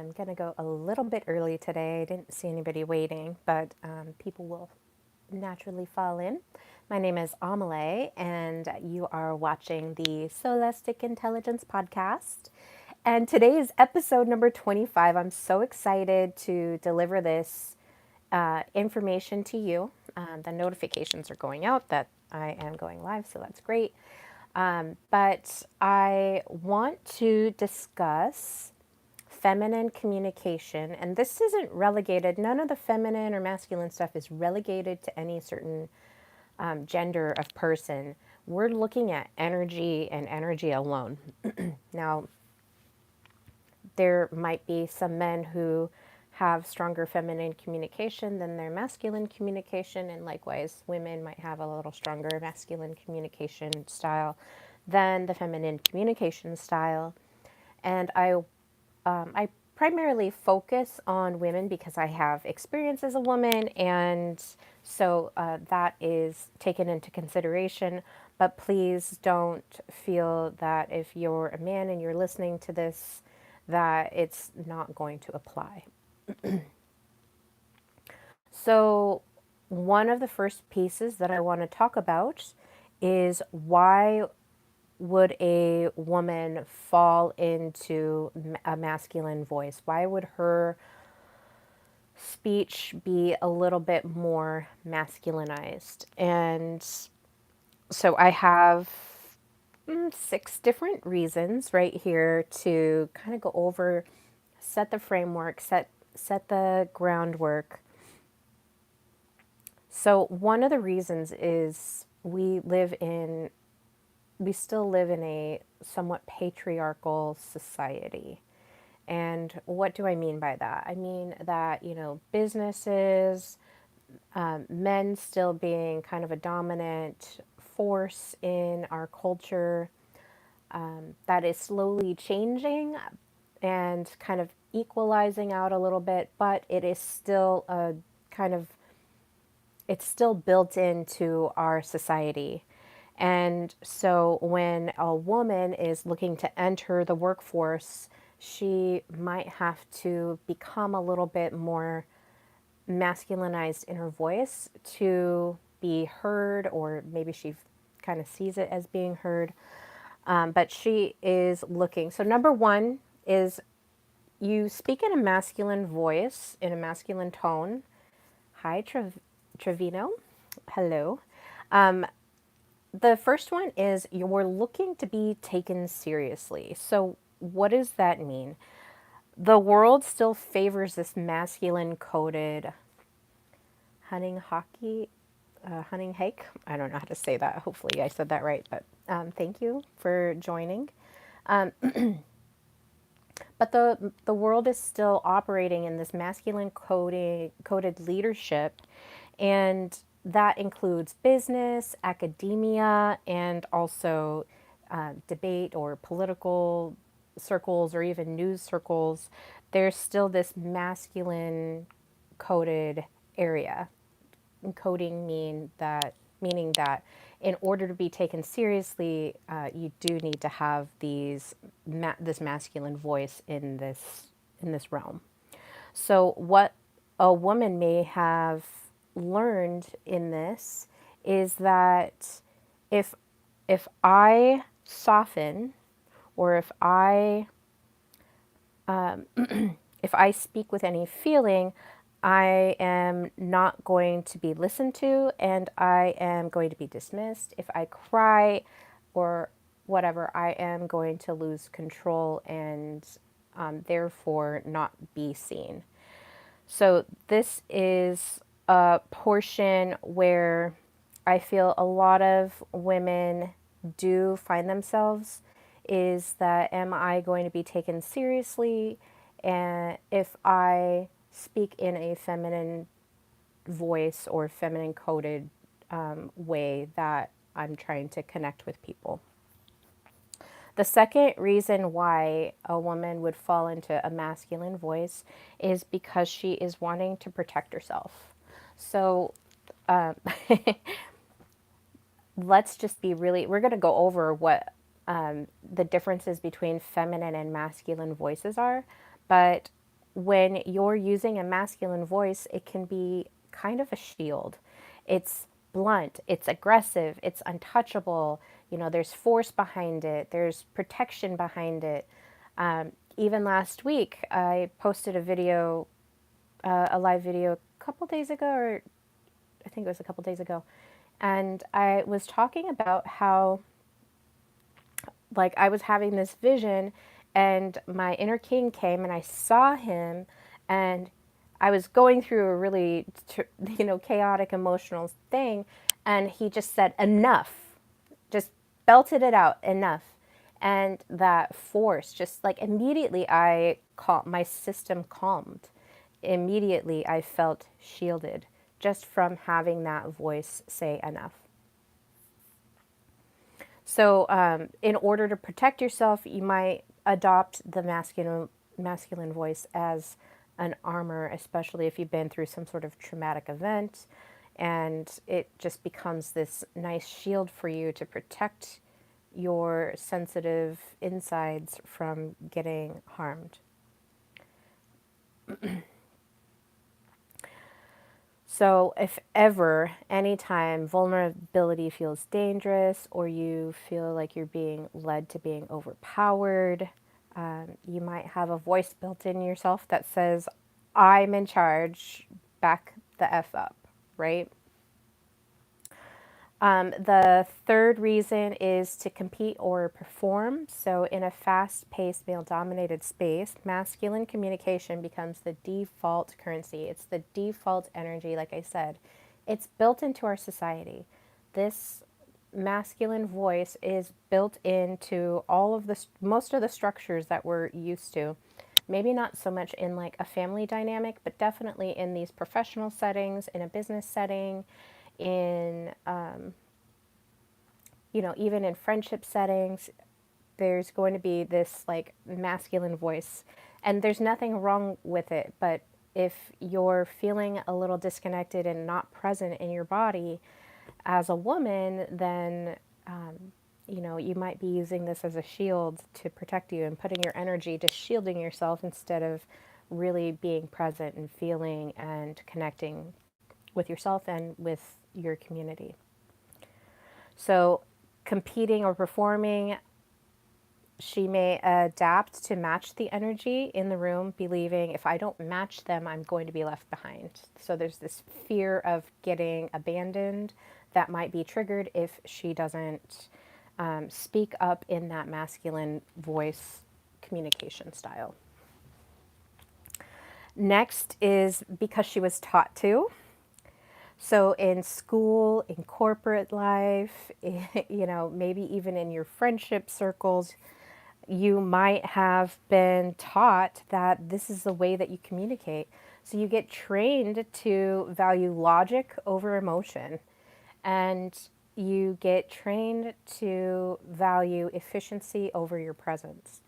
I'm going to go a little bit early today. I didn't see anybody waiting, but people will naturally fall in. My name is Amelie, and you are watching the Soulestic Intelligence podcast. And today is episode number 25. I'm so excited to deliver this information to you. The notifications are going out that I am going live, so that's great. But I want to discuss feminine communication, and this isn't relegated, none of the feminine or masculine stuff is relegated to any certain gender of person. We're looking at energy and energy alone. Now, there might be some men who have stronger feminine communication than their masculine communication, and likewise, women might have a little stronger masculine communication style than the feminine communication style. And I primarily focus on women because I have experience as a woman, and so that is taken into consideration. But please don't feel that if you're a man and you're listening to this, that it's not going to apply. So, one of the first pieces that I want to talk about is why would a woman fall into a masculine voice? Why would her speech be a little bit more masculinized? And so I have 6 different reasons right here to kind of go over, set the framework, set the groundwork. So one of the reasons is we still live in a somewhat patriarchal society. And what do I mean by that? I mean that, businesses, men still being kind of a dominant force in our culture, that is slowly changing and kind of equalizing out a little bit, but it is still a kind of, it's still built into our society. And so when a woman is looking to enter the workforce, she might have to become a little bit more masculinized in her voice to be heard, or maybe she kind of sees it as being heard. But she is looking. So, number one is you speak in a masculine voice, in a masculine tone. Hi, Trevino. Hello. The first one is you're looking to be taken seriously. So, what does that mean? The world still favors this masculine coded hunting hake. I don't know how to say that. Hopefully, I said that right, but thank you for joining. But the world is still operating in this masculine coded leadership, and that includes business, academia, and also debate or political circles or even news circles. There's still this masculine coded area. Coding meaning that in order to be taken seriously, you do need to have this masculine voice in this realm. So what a woman may have learned in this is that if I soften, or if I speak with any feeling, I am not going to be listened to, and I am going to be dismissed. If I cry or whatever, I am going to lose control and therefore not be seen. So this is a portion where I feel a lot of women do find themselves, is that am I going to be taken seriously, and if I speak in a feminine voice or feminine coded way that I'm trying to connect with people. The second reason why a woman would fall into a masculine voice is because she is wanting to protect herself. So let's just be really, we're going to go over what the differences between feminine and masculine voices are. But when you're using a masculine voice, it can be kind of a shield. It's blunt, it's aggressive, it's untouchable. You know, there's force behind it, there's protection behind it. Even last week, I posted a video, a live video a couple days ago, or I think it was a couple days ago, and I was talking about how, like, I was having this vision, and my inner king came, and I saw him, and I was going through a really, chaotic emotional thing, and he just said, enough, just belted it out, enough. And that force, just like immediately, my system calmed. Immediately, I felt shielded just from having that voice say enough. So, in order to protect yourself, you might adopt the masculine voice as an armor, especially if you've been through some sort of traumatic event, and it just becomes this nice shield for you to protect your sensitive insides from getting harmed. So, if ever, anytime vulnerability feels dangerous or you feel like you're being led to being overpowered, you might have a voice built in yourself that says, I'm in charge, back the F up, right? The third reason is to compete or perform. So, in a fast paced, male dominated space, masculine communication becomes the default currency. It's the default energy, like I said. It's built into our society. This masculine voice is built into all of the most of the structures that we're used to. Maybe not so much in like a family dynamic, but definitely in these professional settings, in a business setting, in even in friendship settings, there's going to be this like masculine voice, and there's nothing wrong with it. But if you're feeling a little disconnected and not present in your body as a woman, then you might be using this as a shield to protect you and putting your energy to shielding yourself instead of really being present and feeling and connecting with yourself and with your community. So, competing or performing, she may adapt to match the energy in the room, believing if I don't match them, I'm going to be left behind. So, there's this fear of getting abandoned that might be triggered if she doesn't speak up in that masculine voice communication style. Next is because she was taught to. So in school, in corporate life, maybe even in your friendship circles, you might have been taught that this is the way that you communicate. So you get trained to value logic over emotion, and you get trained to value efficiency over your presence.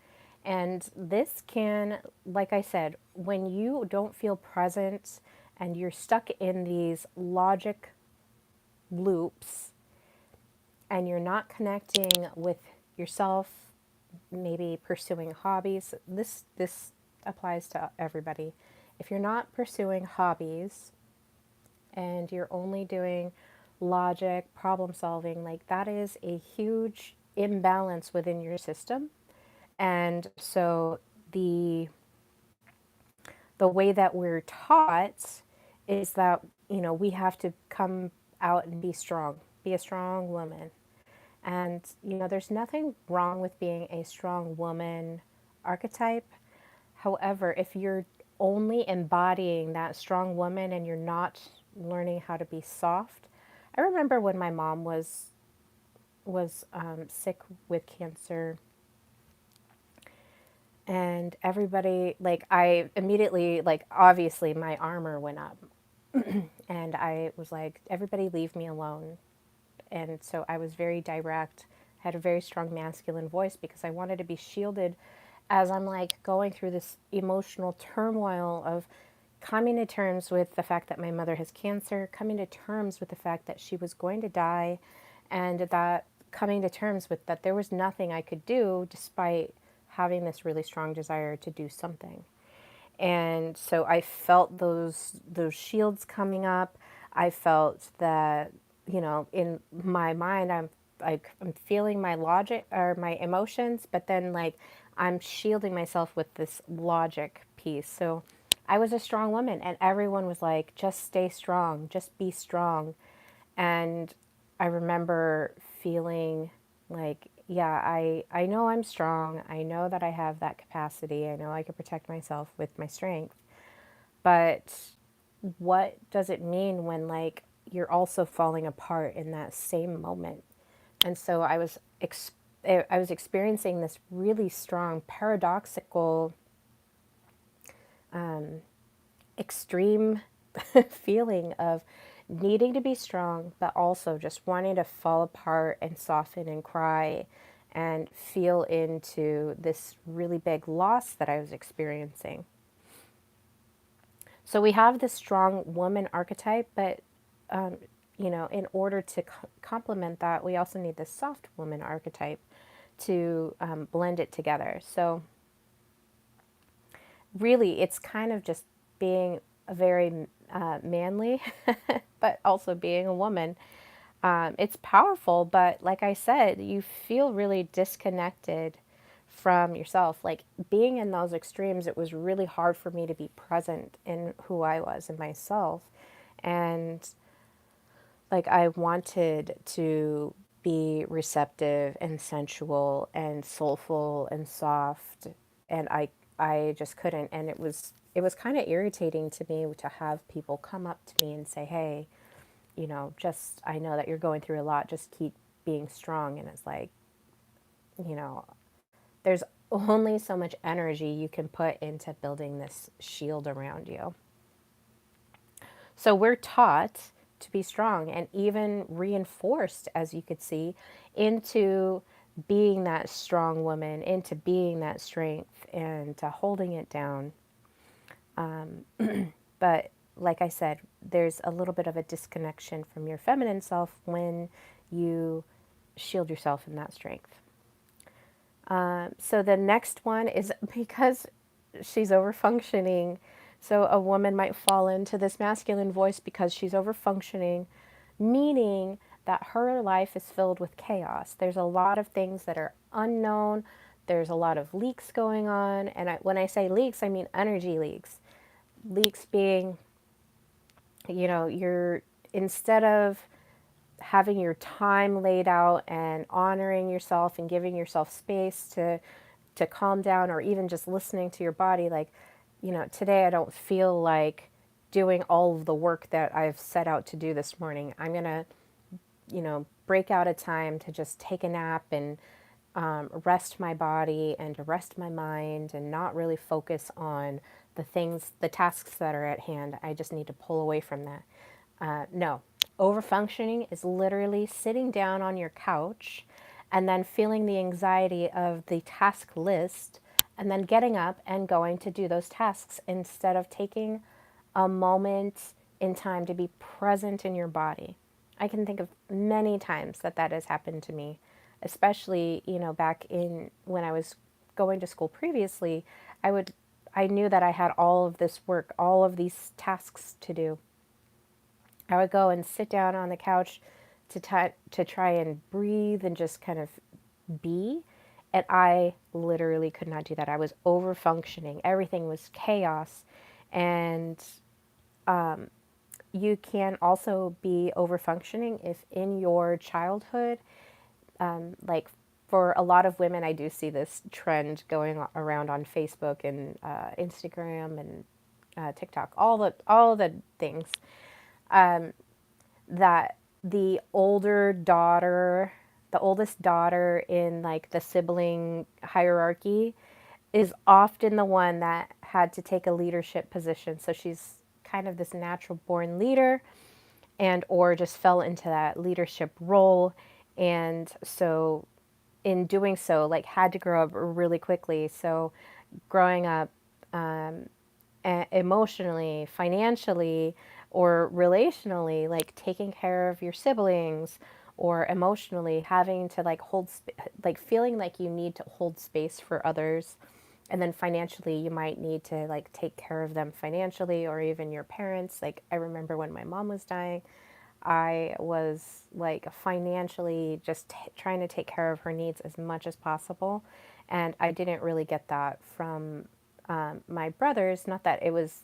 And this can, like I said, when you don't feel present and you're stuck in these logic loops and you're not connecting with yourself, maybe pursuing hobbies, this applies to everybody. If you're not pursuing hobbies and you're only doing logic, problem solving, like that is a huge imbalance within your system. And so the way that we're taught is that, we have to come out and be strong, be a strong woman. And, there's nothing wrong with being a strong woman archetype. However, if you're only embodying that strong woman and you're not learning how to be soft, I remember when my mom was sick with cancer, and everybody, like, I immediately, like, obviously my armor went up, and I was like, everybody leave me alone. And so I was very direct, had a very strong masculine voice because I wanted to be shielded as I'm like going through this emotional turmoil of coming to terms with the fact that my mother has cancer, coming to terms with the fact that she was going to die, and that coming to terms with that there was nothing I could do despite having this really strong desire to do something. And so I felt those shields coming up. I felt that, in my mind, I'm feeling my logic or my emotions, but then like I'm shielding myself with this logic piece. So I was a strong woman, and everyone was like, just stay strong, just be strong. And I remember feeling like, yeah, I know I'm strong. I know that I have that capacity. I know I can protect myself with my strength. But what does it mean when like you're also falling apart in that same moment? And so I was experiencing this really strong paradoxical extreme feeling of needing to be strong, but also just wanting to fall apart and soften and cry and feel into this really big loss that I was experiencing. So we have this strong woman archetype, but in order to complement that, we also need this soft woman archetype to blend it together. So really, it's kind of just being a very manly, but also being a woman. It's powerful, but like I said, you feel really disconnected from yourself. Like being in those extremes, it was really hard for me to be present in who I was and myself. And like I wanted to be receptive and sensual and soulful and soft, and I just couldn't. And it was kind of irritating to me to have people come up to me and say, hey, just I know that you're going through a lot, just keep being strong. And it's like, you know there's only so much energy you can put into building this shield around you. So we're taught to be strong and even reinforced, as you could see, into being that strong woman, into being that strength and to holding it down. But like I said, there's a little bit of a disconnection from your feminine self when you shield yourself in that strength. So the next one is because she's over functioning. So a woman might fall into this masculine voice because she's over functioning, meaning that her life is filled with chaos. There's a lot of things that are unknown. There's a lot of leaks going on. And when I say leaks, I mean energy leaks. Leaks being, you're instead of having your time laid out and honoring yourself and giving yourself space to calm down, or even just listening to your body, like, today I don't feel like doing all of the work that I've set out to do this morning. I'm going to, break out a time to just take a nap and rest my body and to rest my mind and not really focus on the tasks that are at hand. I just need to pull away from that. No, overfunctioning is literally sitting down on your couch and then feeling the anxiety of the task list and then getting up and going to do those tasks instead of taking a moment in time to be present in your body. I can think of many times that has happened to me, especially, back in when I was going to school previously. I knew that I had all of this work, all of these tasks to do. I would go and sit down on the couch to try and breathe and just kind of be. And I literally could not do that. I was over functioning. Everything was chaos. And you can also be over functioning if in your childhood, like for a lot of women, I do see this trend going around on Facebook and Instagram and TikTok, all the things, that the oldest daughter in like the sibling hierarchy is often the one that had to take a leadership position. So she's kind of this natural born leader and or just fell into that leadership role. And so in doing so, like had to grow up really quickly. So growing up emotionally, financially, or relationally, like taking care of your siblings, or emotionally having to like like feeling like you need to hold space for others, And then financially, you might need to like take care of them financially, or even your parents. Like I remember when my mom was dying, I was like financially just trying to take care of her needs as much as possible. And I didn't really get that from my brothers. Not that it was,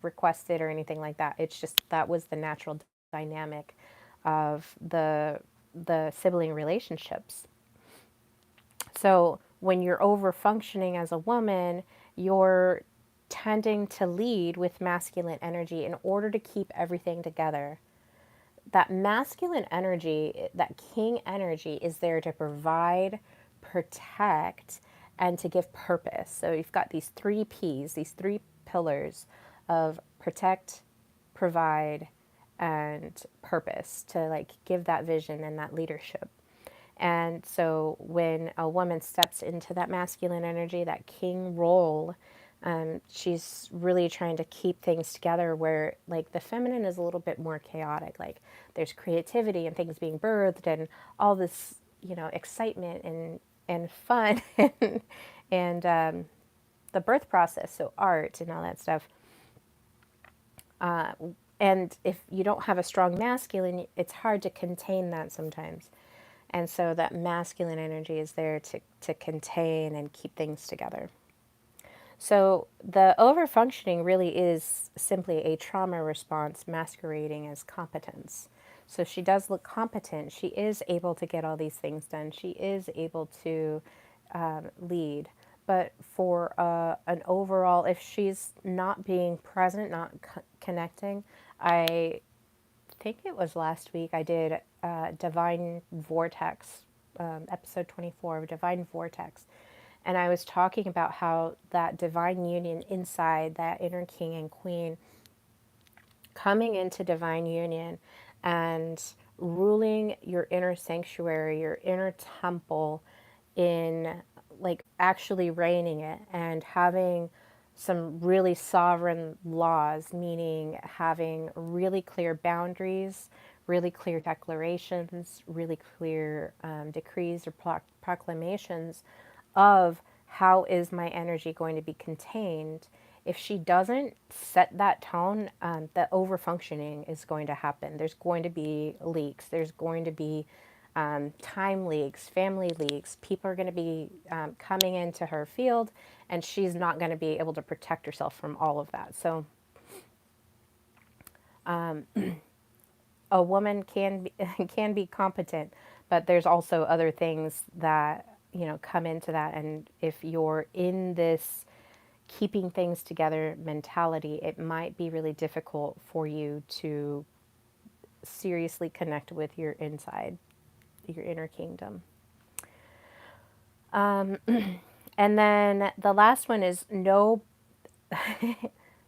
requested or anything like that. It's just that was the natural dynamic of the sibling relationships. So when you're over functioning as a woman, you're tending to lead with masculine energy in order to keep everything together. That masculine energy, that king energy, is there to provide, protect, and to give purpose. So you've got these three P's, these three pillars of protect, provide, and purpose to like give that vision and that leadership. And so when a woman steps into that masculine energy, that king role, she's really trying to keep things together where like the feminine is a little bit more chaotic. Like there's creativity and things being birthed and all this, excitement and fun and the birth process. So art and all that stuff. And if you don't have a strong masculine, it's hard to contain that sometimes. And so that masculine energy is there to contain and keep things together. So the overfunctioning really is simply a trauma response masquerading as competence. So she does look competent. She is able to get all these things done. She is able to lead. But for an overall, if she's not being present, not connecting, I think it was last week I did Divine Vortex, episode 24 of Divine Vortex. And I was talking about how that divine union inside that inner king and queen coming into divine union and ruling your inner sanctuary, your inner temple in like actually reigning it and having some really sovereign laws, meaning having really clear boundaries, really clear declarations, really clear decrees or proclamations of how is my energy going to be contained. If she doesn't set that tone, the overfunctioning is going to happen. There's going to be leaks. There's going to be time leaks, family leaks. People are going to be coming into her field, and she's not going to be able to protect herself from all of that. So, a woman can be, can be competent, but there's also other things that come into that. And if you're in this keeping things together mentality, it might be really difficult for you to seriously connect with your inside, your inner kingdom. And then the last one is no,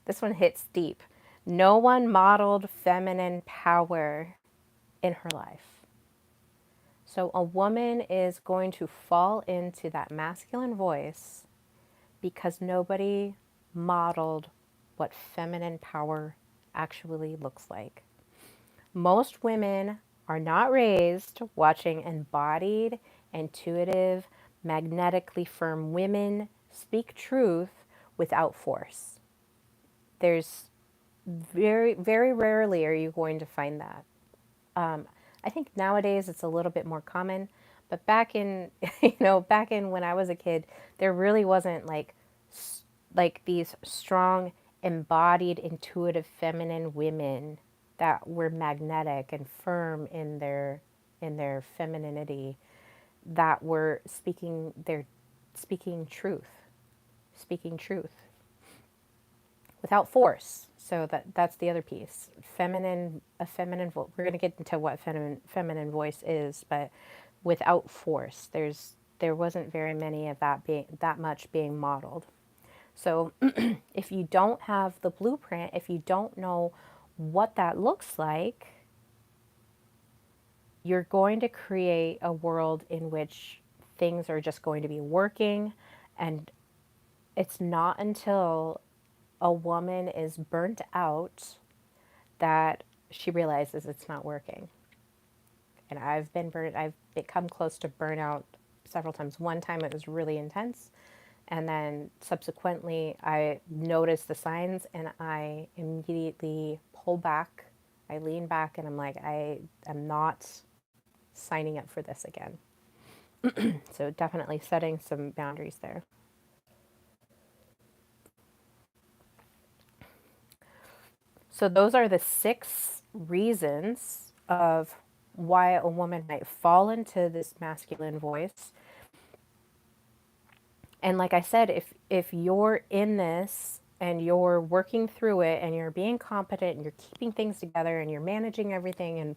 this one hits deep. No one modeled feminine power in her life. So a woman is going to fall into that masculine voice because nobody modeled what feminine power actually looks like. Most women are not raised watching embodied, intuitive, magnetically firm women speak truth without force. There's very, very rarely are you going to find that. I think nowadays it's a little bit more common, but back in, back in when I was a kid, there really wasn't like these strong, embodied, intuitive, feminine women that were magnetic and firm in their femininity, that were speaking truth, speaking truth without force. So that's the other piece. A feminine voice. We're going to get into what feminine voice is, but without force, there wasn't very many of that much being modeled. So if you don't have the blueprint, if you don't know what that looks like, you're going to create a world in which things are just going to be working, and it's not until a woman is burnt out that she realizes it's not working. And I've come close to burnout several times. One time it was really intense, And then subsequently, I notice the signs and I immediately pull back. I lean back and I'm like, I am not signing up for this again. So definitely setting some boundaries there. So those are the 6 reasons of why a woman might fall into this masculine voice. And like I said, if you're in this and you're working through it and you're being competent and you're keeping things together and you're managing everything and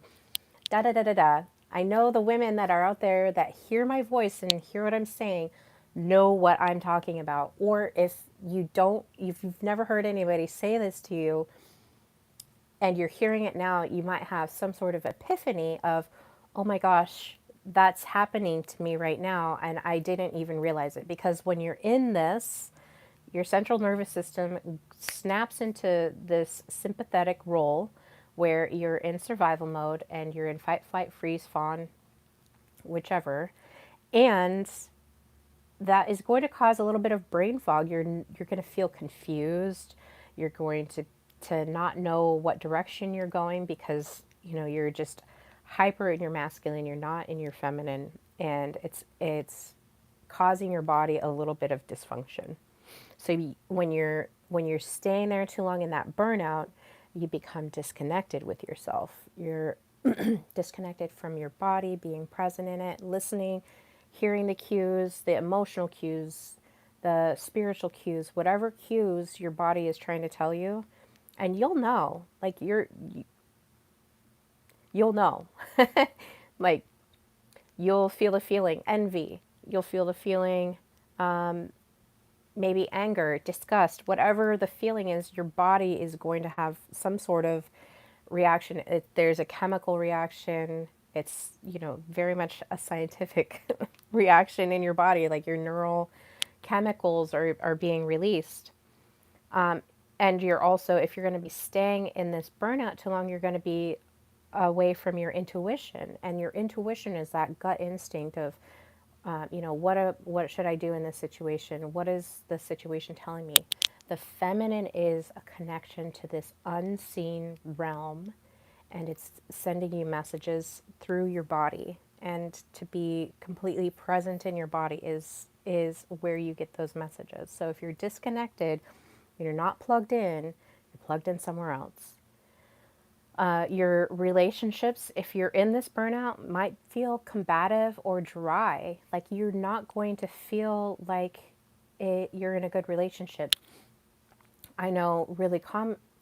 da da da da da, I know the women that are out there that hear my voice and hear what I'm saying know what I'm talking about. Or if you don't, if you've never heard anybody say this to you, and you're hearing it now, you might have some sort of epiphany of, oh my gosh, that's happening to me right now. And I didn't even realize it. Because when you're in this, your central nervous system snaps into this sympathetic role where you're in survival mode and you're in fight, flight, freeze, fawn, whichever. And that is going to cause a little bit of brain fog. You're going to feel confused. You're going to not know what direction you're going because you're just hyper in your masculine. You're not in your feminine, and it's causing your body a little bit of dysfunction. So when you're staying there too long in that burnout, you become disconnected with yourself. You're disconnected from your body, being present in it, listening, hearing the cues, the emotional cues, the spiritual cues, whatever cues your body is trying to tell you. And you'll know, like you'll know. Like you'll feel the feeling envy. You'll feel the feeling maybe anger, disgust, whatever the feeling is, your body is going to have some sort of reaction. There's a chemical reaction. It's, very much a scientific reaction in your body, like your neural chemicals are being released. And you're also, if you're going to be staying in this burnout too long, you're going to be away from your intuition. And your intuition is that gut instinct of, what should I do in this situation? What is the situation telling me? The feminine is a connection to this unseen realm, and it's sending you messages through your body. And to be completely present in your body is where you get those messages. So if you're disconnected, you're not plugged in, you're plugged in somewhere else. Your relationships, if you're in this burnout, might feel combative or dry. Like you're not going to feel like you're in a good relationship. I know really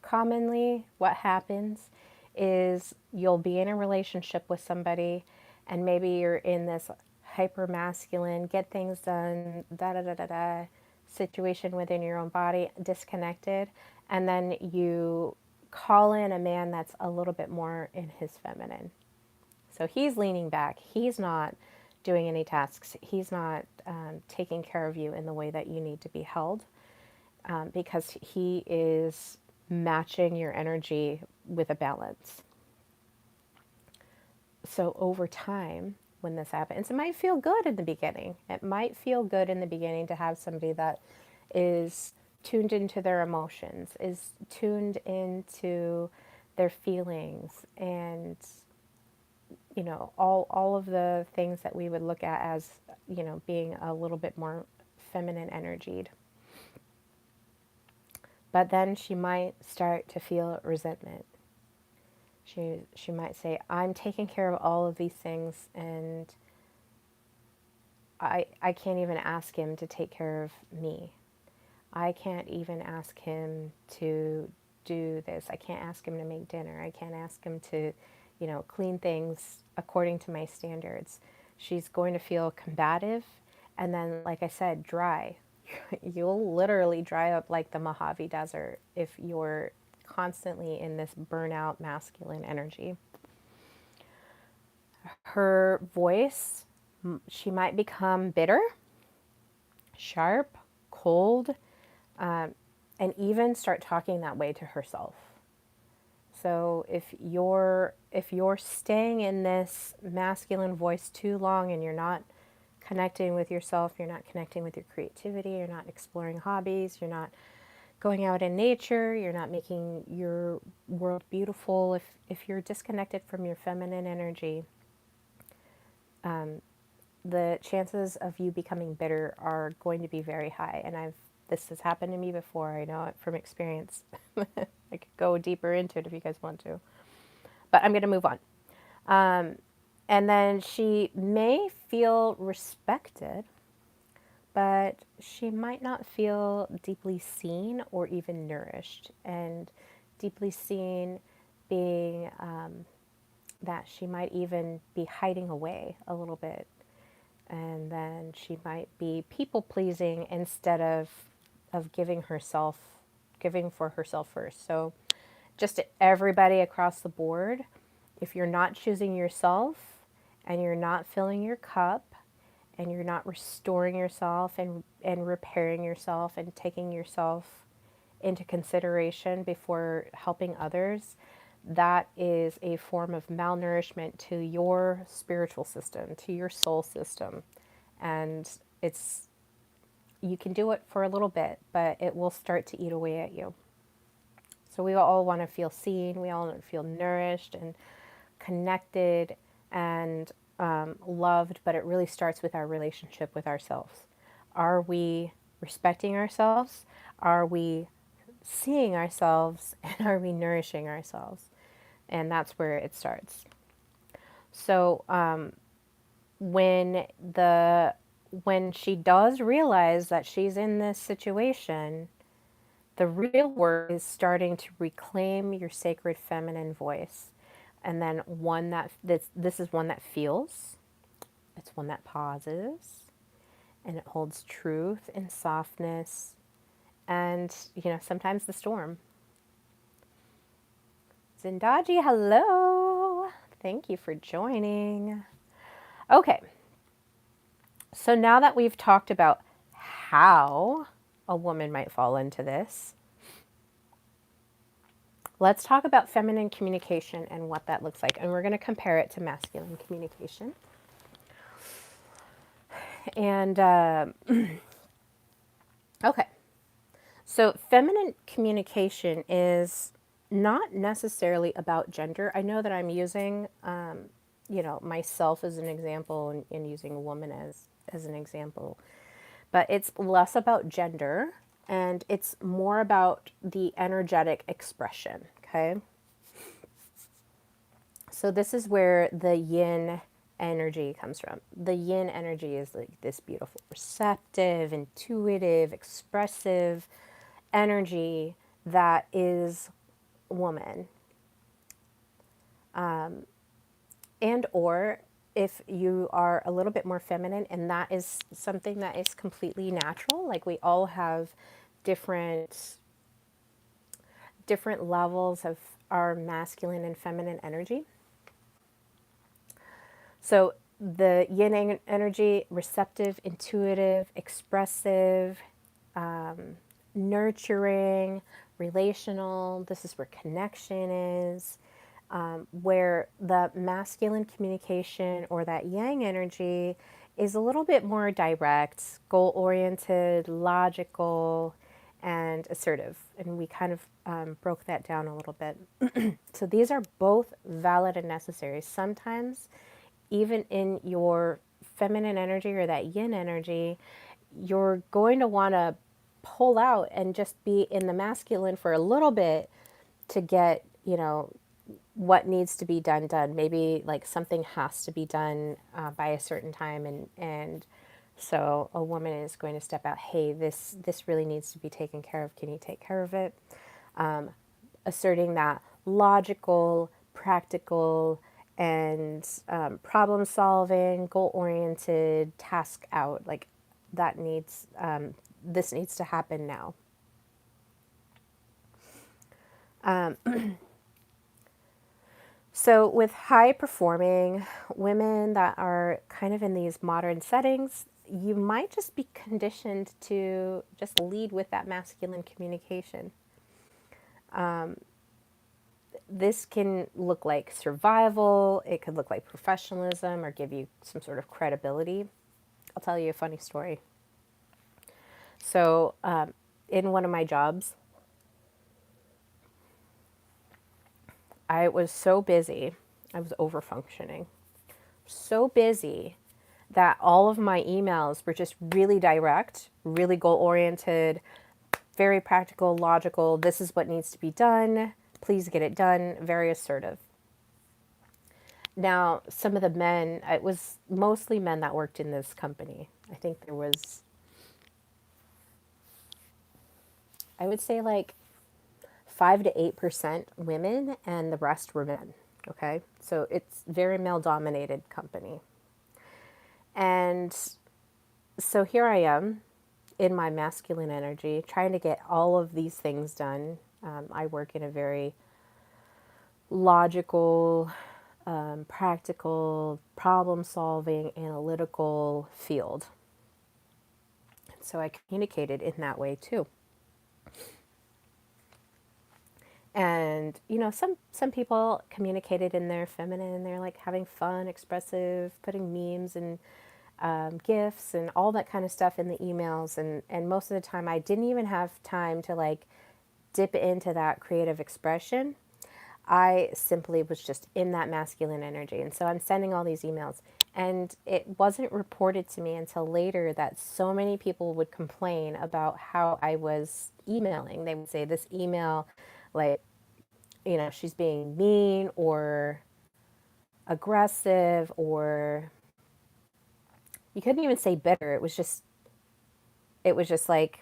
commonly what happens is you'll be in a relationship with somebody and maybe you're in this hyper masculine, get things done, da da da da da situation within your own body, disconnected, and then you call in a man that's a little bit more in his feminine. So he's leaning back. He's not doing any tasks. He's not taking care of you in the way that you need to be held because he is matching your energy with a balance. So over time, when this happens, it might feel good in the beginning. It might feel good in the beginning to have somebody that is tuned into their emotions, is tuned into their feelings, and all of the things that we would look at as being a little bit more feminine energied. But then she might start to feel resentment. She might say, I'm taking care of all of these things and I can't even ask him to take care of me. I can't even ask him to do this. I can't ask him to make dinner. I can't ask him to, clean things according to my standards. She's going to feel combative and then, like I said, dry. You'll literally dry up like the Mojave Desert if you're constantly in this burnout masculine energy. Her voice, she might become bitter, sharp, cold, and even start talking that way to herself. So if you're staying in this masculine voice too long and you're not connecting with yourself, you're not connecting with your creativity, you're not exploring hobbies, you're not going out in nature, you're not making your world beautiful. If you're disconnected from your feminine energy, the chances of you becoming bitter are going to be very high. And this has happened to me before. I know it from experience. I could go deeper into it if you guys want to, but I'm going to move on. And then she may feel respected, but she might not feel deeply seen or even nourished. And deeply seen being that she might even be hiding away a little bit. And then she might be people pleasing instead of giving for herself first. So just everybody across the board, if you're not choosing yourself and you're not filling your cup and you're not restoring yourself and repairing yourself and taking yourself into consideration before helping others, that is a form of malnourishment to your spiritual system, to your soul system. And you can do it for a little bit, but it will start to eat away at you. So we all want to feel seen, we all want to feel nourished and connected and loved, but it really starts with our relationship with ourselves. Are we respecting ourselves? Are we seeing ourselves? And are we nourishing ourselves? And that's where it starts. So when she does realize that she's in this situation, the real work is starting to reclaim your sacred feminine voice. And then this is one that feels, it's one that pauses, and it holds truth and softness and, sometimes the storm. Zindaji, hello. Thank you for joining. Okay. So now that we've talked about how a woman might fall into this, let's talk about feminine communication and what that looks like. And we're going to compare it to masculine communication. And, okay. So feminine communication is not necessarily about gender. I know that I'm using, myself as an example and using a woman as an example. But it's less about gender and it's more about the energetic expression, okay? So this is where the yin energy comes from. The yin energy is like this beautiful, receptive, intuitive, expressive energy that is woman. And or if you are a little bit more feminine and that is something that is completely natural, like we all have different levels of our masculine and feminine energy. So the yin energy, receptive, intuitive, expressive, nurturing, relational, this is where connection is. Where the masculine communication or that yang energy is a little bit more direct, goal-oriented, logical, and assertive. And we kind of broke that down a little bit. So these are both valid and necessary. Sometimes, even in your feminine energy or that yin energy, you're going to want to pull out and just be in the masculine for a little bit to get, what needs to be done. Maybe like something has to be done by a certain time, and so a woman is going to step out. Hey, this really needs to be taken care of. Can you take care of it? Asserting that logical, practical, and problem solving, goal oriented, task out. Like that needs this needs to happen now. So with high performing women that are kind of in these modern settings, you might just be conditioned to just lead with that masculine communication. This can look like survival, it could look like professionalism or give you some sort of credibility. I'll tell you a funny story. So, in one of my jobs, I was so busy, I was over functioning, so busy that all of my emails were just really direct, really goal oriented, very practical, logical. This is what needs to be done. Please get it done. Very assertive. Now, some of the men, it was mostly men that worked in this company. I think there was, I would say like 5 to 8% women and the rest were men. Okay. So it's very male dominated company. And so here I am in my masculine energy trying to get all of these things done. I work in a very logical, practical, problem solving, analytical field. So I communicated in that way too. And some people communicated in their feminine. They're like having fun, expressive, putting memes and gifts and all that kind of stuff in the emails. And most of the time, I didn't even have time to like dip into that creative expression. I simply was just in that masculine energy. And so I'm sending all these emails. And it wasn't reported to me until later that so many people would complain about how I was emailing. They would say, this email, like, she's being mean or aggressive, or you couldn't even say bitter. It was just like,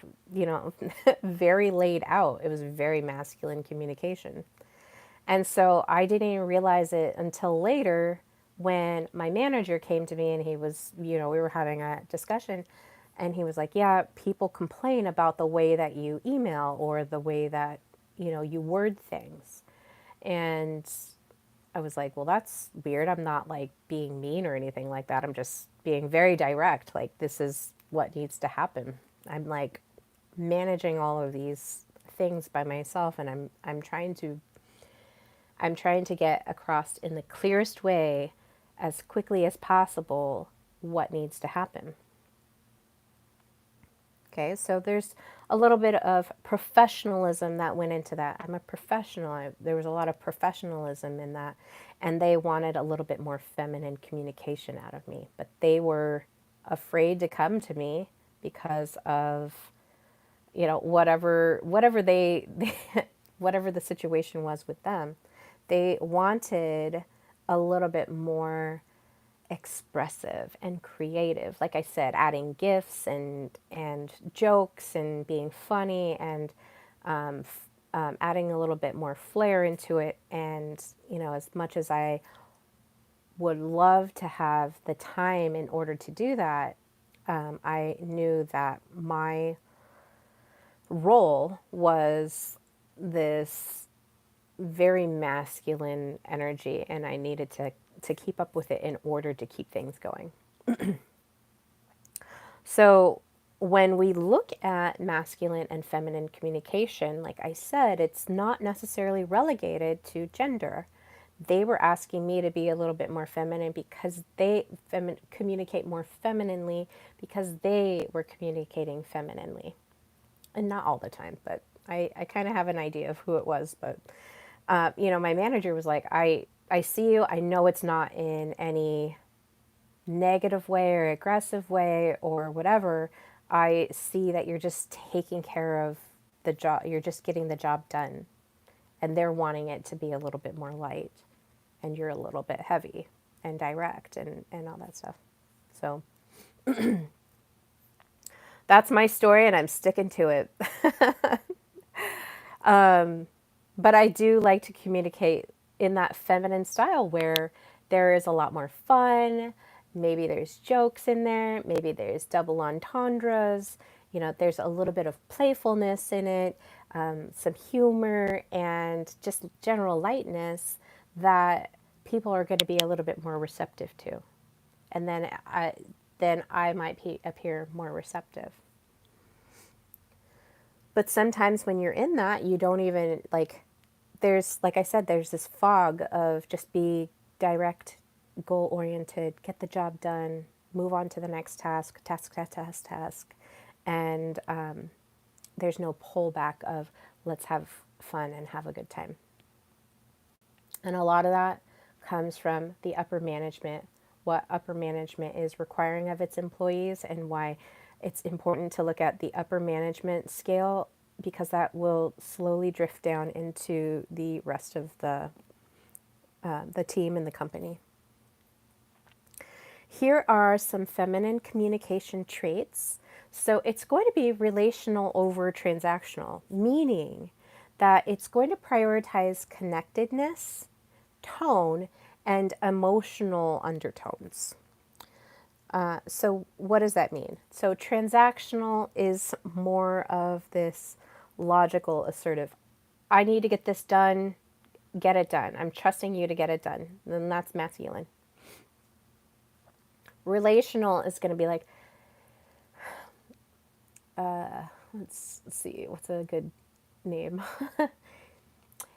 very laid out. It was very masculine communication. And so I didn't even realize it until later when my manager came to me and he was, we were having a discussion and he was like, yeah, people complain about the way that you email or the way that, you word things. And I was like, well, that's weird. I'm not like being mean or anything like that. I'm just being very direct. Like, this is what needs to happen. I'm like managing all of these things by myself and I'm trying to get across in the clearest way as quickly as possible what needs to happen. Okay, so there's a little bit of professionalism that went into that. I'm a professional. There was a lot of professionalism in that, and they wanted a little bit more feminine communication out of me, but they were afraid to come to me because of whatever whatever the situation was with them. They wanted a little bit more expressive and creative. Like I said, adding gifts and jokes and being funny and adding a little bit more flair into it. And as much as I would love to have the time in order to do that, I knew that my role was this very masculine energy, and I needed to keep up with it in order to keep things going. So when we look at masculine and feminine communication, like I said, it's not necessarily relegated to gender. They were asking me to be a little bit more feminine because they communicate more femininely because they were communicating femininely. And not all the time, but I kind of have an idea of who it was. But my manager was like, I see you. I know it's not in any negative way or aggressive way or whatever. I see that you're just taking care of the job. You're just getting the job done. And they're wanting it to be a little bit more light. And you're a little bit heavy and direct and all that stuff. So that's my story and I'm sticking to it. But I do like to communicate in that feminine style where there is a lot more fun. Maybe there's jokes in there. Maybe there's double entendres. There's a little bit of playfulness in it, some humor, and just general lightness that people are going to be a little bit more receptive to. And then I might appear more receptive. But sometimes when you're in that, you don't even like I said, there's this fog of just be direct, goal oriented, get the job done, move on to the next task, and there's no pullback of let's have fun and have a good time. And a lot of that comes from the upper management, what upper management is requiring of its employees, and why it's important to look at the upper management scale, because that will slowly drift down into the rest of the team and the company. Here are some feminine communication traits. So it's going to be relational over transactional, meaning that it's going to prioritize connectedness, tone, and emotional undertones. So what does that mean? So transactional is more of this logical, assertive. I need to get this done, get it done. I'm trusting you to get it done. Then that's masculine. Relational is going to be like, let's see, what's a good name?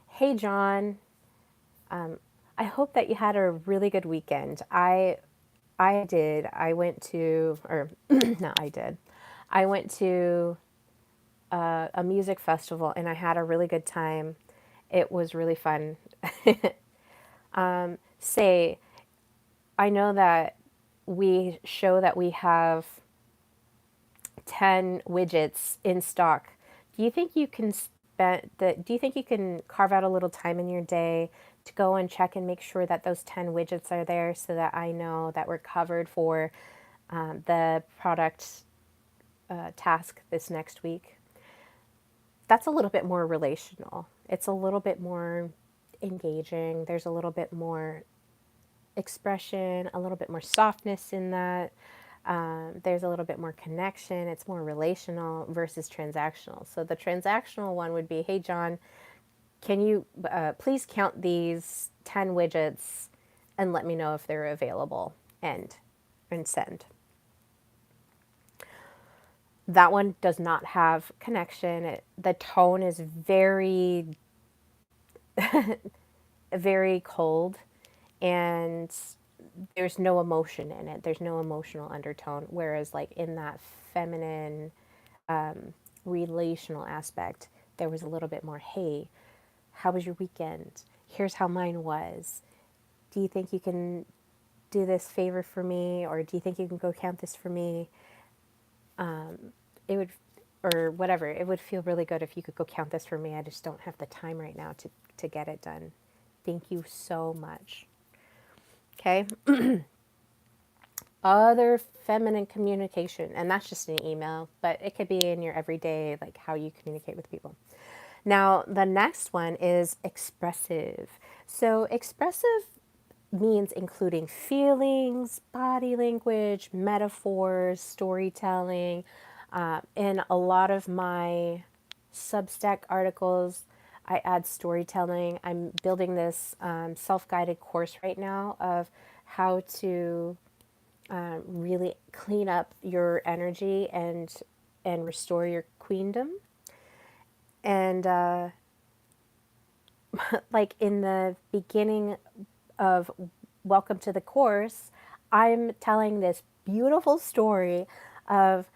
Hey, John, I hope that you had a really good weekend. I did. I went to, or not I did. I went to a music festival and I had a really good time. It was really fun. Say, I know that we show that we have 10 widgets in stock. Do you think you can do you think you can carve out a little time in your day to go and check and make sure that those 10 widgets are there so that I know that we're covered for the product task this next week? That's a little bit more relational. It's a little bit more engaging. There's a little bit more expression, a little bit more softness in that. There's a little bit more connection. It's more relational versus transactional. So the transactional one would be, hey, John, can you please count these 10 widgets and let me know if they're available, and send. That one does not have connection. The tone is very, very cold, and there's no emotion in it. There's no emotional undertone. Whereas, like in that feminine, relational aspect, there was a little bit more, hey, how was your weekend? Here's how mine was. Do you think you can do this favor for me? Or do you think you can go count this for me? It would, or whatever, it would feel really good if you could go count this for me. I just don't have the time right now to get it done. Thank you so much. Okay. Other feminine communication, and that's just an email, but it could be in your everyday, like how you communicate with people. Now, the next one is expressive. So expressive means including feelings, body language, metaphors, storytelling. In a lot of my Substack articles, I add storytelling. I'm building this self-guided course right now of how to really clean up your energy and restore your queendom. And like in the beginning of Welcome to the Course, I'm telling this beautiful story of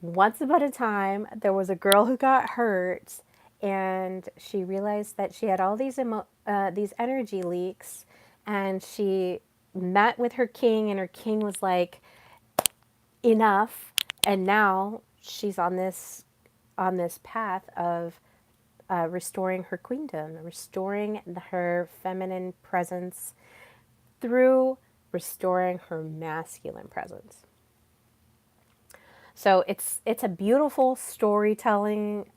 once upon a time, there was a girl who got hurt, and she realized that she had all these energy leaks, and she met with her king, and her king was like, enough. And now she's on this path of restoring her queendom, restoring her feminine presence through restoring her masculine presence. So it's a beautiful storytelling.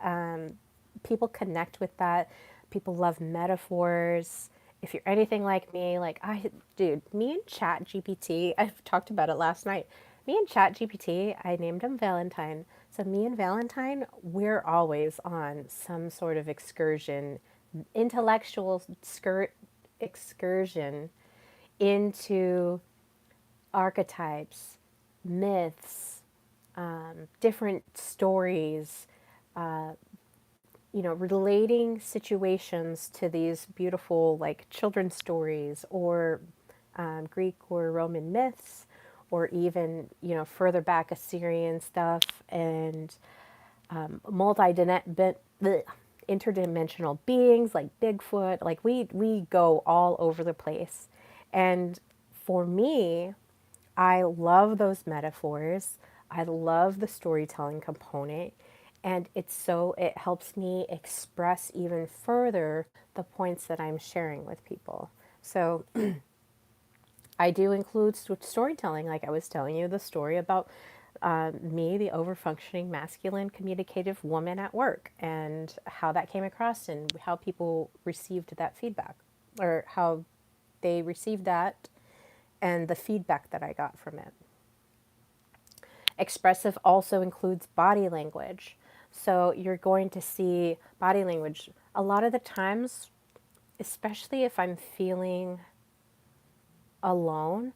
People connect with that. People love metaphors. If you're anything like me, like me and Chat GPT, I've talked about it last night. Me and Chat GPT, I named him Valentine. So me and Valentine, we're always on some sort of excursion, intellectual excursion into archetypes, myths, different stories, relating situations to these beautiful, like, children's stories or Greek or Roman myths, or even, further back Assyrian stuff and interdimensional beings like Bigfoot. Like we go all over the place. And for me, I love those metaphors. I love the storytelling component. And it helps me express even further the points that I'm sharing with people. So I do include storytelling, like I was telling you the story about me, the overfunctioning masculine communicative woman at work, and how that came across and how people received that feedback, or how they received that and the feedback that I got from it. Expressive also includes body language. So you're going to see body language a lot of the times, especially if I'm feeling alone.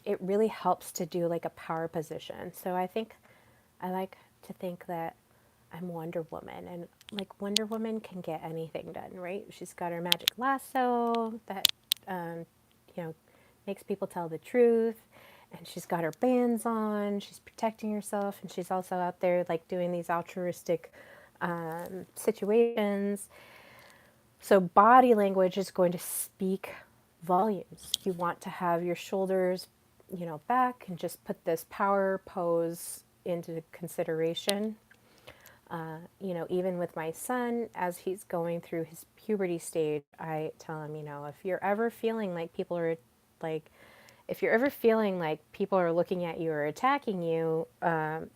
It really helps to do like a power position. So I like to think that I'm Wonder Woman, and like Wonder Woman can get anything done, right? She's got her magic lasso that, um, you know, makes people tell the truth, and she's got her bands on. She's protecting herself, and she's also out there like doing these altruistic situations. So body language is going to speak volumes. You want to have your shoulders, back, and just put this power pose into consideration. Even with my son, as he's going through his puberty stage, I tell him, if you're ever feeling like like, if you're ever feeling like people are looking at you or attacking you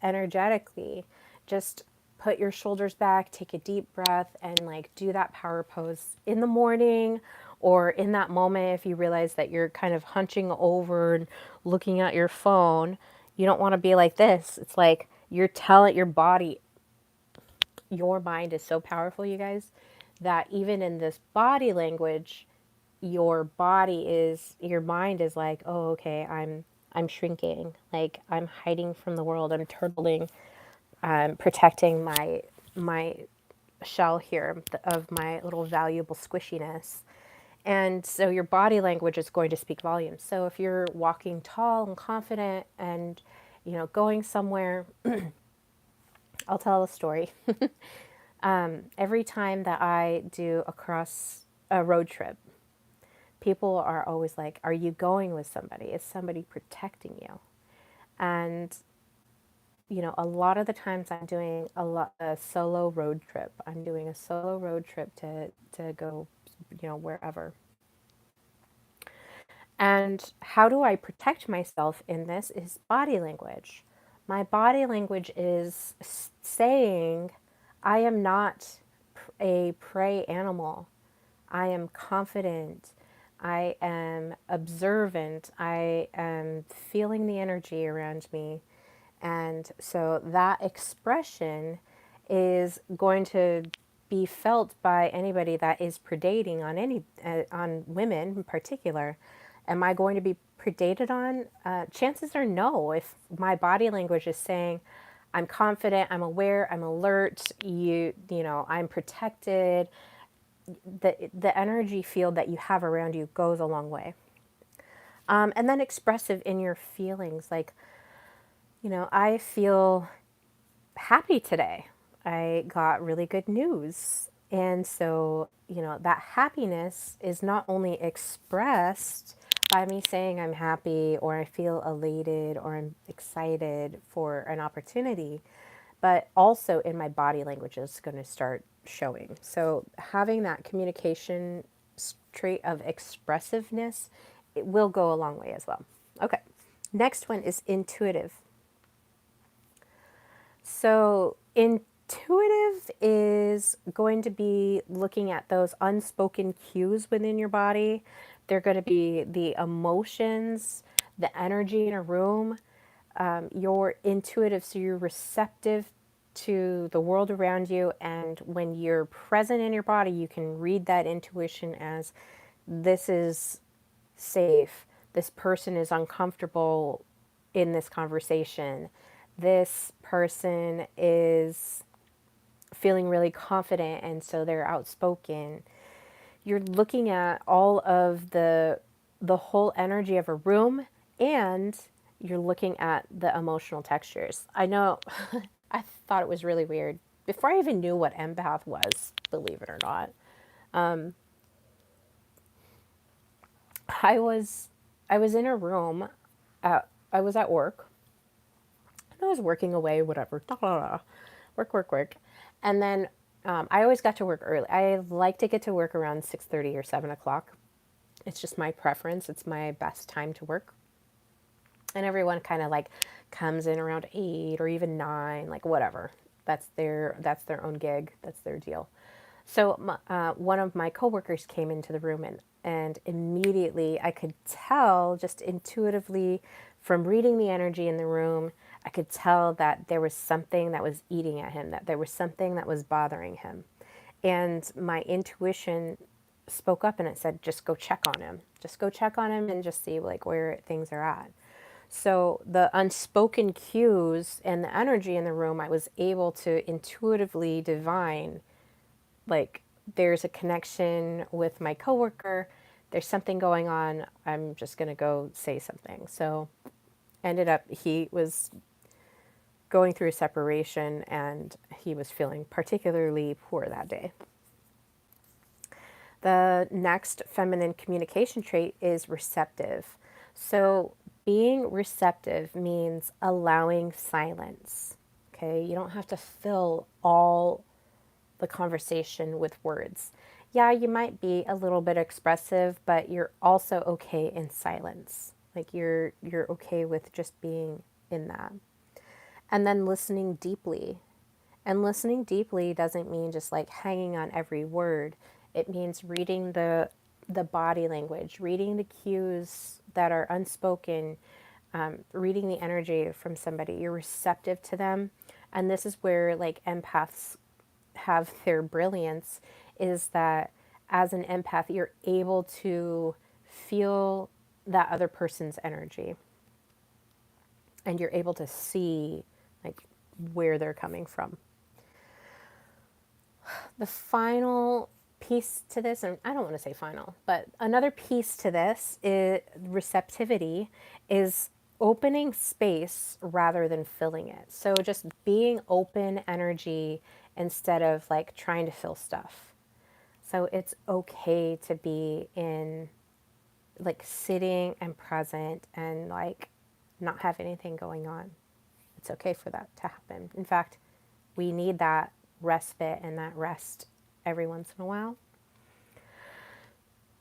energetically, just put your shoulders back, take a deep breath, and like do that power pose in the morning, or in that moment if you realize that you're kind of hunching over and looking at your phone. You don't want to be like this. It's like you're telling your body, your mind is so powerful, you guys, that even in this body language, your mind is like, oh, okay, I'm shrinking, like I'm hiding from the world, I'm turtling, I'm protecting my shell here of my little valuable squishiness. And so your body language is going to speak volumes. So if you're walking tall and confident and going somewhere, I'll tell a story. Every time that I do across a road trip, people are always like, are you going with somebody? Is somebody protecting you? And, a lot of the times I'm doing a solo road trip. I'm doing a solo road trip to go, wherever. And how do I protect myself in this is body language. My body language is saying, I am not a prey animal. I am confident. I am observant. I am feeling the energy around me. And so that expression is going to be felt by anybody that is predating on on women in particular. Am I going to be predated on? Chances are no. If my body language is saying, I'm confident, I'm aware, I'm alert, I'm protected, the energy field that you have around you goes a long way. And then expressive in your feelings, like, I feel happy today. I got really good news. And so, that happiness is not only expressed by me saying I'm happy, or I feel elated, or I'm excited for an opportunity, but also in my body language is going to start showing. So having that communication trait of expressiveness, it will go a long way as well. Okay, next one is intuitive. So intuitive is going to be looking at those unspoken cues within your body. They're going to be the emotions, the energy in a room. You're intuitive, so you're receptive to the world around you. And when you're present in your body, you can read that intuition as, this is safe. This person is uncomfortable in this conversation. This person is feeling really confident, and so they're outspoken. You're looking at all of the whole energy of a room, and you're looking at the emotional textures. I know I thought it was really weird before I even knew what empath was, believe it or not. I was I was in a room. I was at work. And I was working away, whatever. Da, da, da. Work, work, work, and then I always got to work early. I like to get to work around 6:30 or 7 o'clock. It's just my preference. It's my best time to work. And everyone kind of like comes in around 8 or even 9, like whatever. That's their own gig. That's their deal. So one of my coworkers came into the room, and immediately I could tell just intuitively from reading the energy in the room, I could tell that there was something that was eating at him, that there was something that was bothering him. And my intuition spoke up and it said, just go check on him. Just go check on him and just see like where things are at. So the unspoken cues and the energy in the room, I was able to intuitively divine like there's a connection with my coworker. There's something going on. I'm just going to go say something. So ended up he was going through a separation and he was feeling particularly poor that day. The next feminine communication trait is receptive. So being receptive means allowing silence. Okay, you don't have to fill all the conversation with words. Yeah, you might be a little bit expressive, but you're also okay in silence. Like you're okay with just being in that. And then listening deeply. And listening deeply doesn't mean just like hanging on every word. It means reading the body language, reading the cues that are unspoken, reading the energy from somebody. You're receptive to them. And this is where like empaths have their brilliance, is that as an empath, you're able to feel that other person's energy and you're able to see like where they're coming from. The final piece to this, and I don't want to say final, but another piece to this is receptivity, is opening space rather than filling it. So just being open energy instead of like trying to fill stuff. So it's okay to be in like sitting and present and like not have anything going on. It's okay for that to happen. In fact, we need that respite and that rest every once in a while.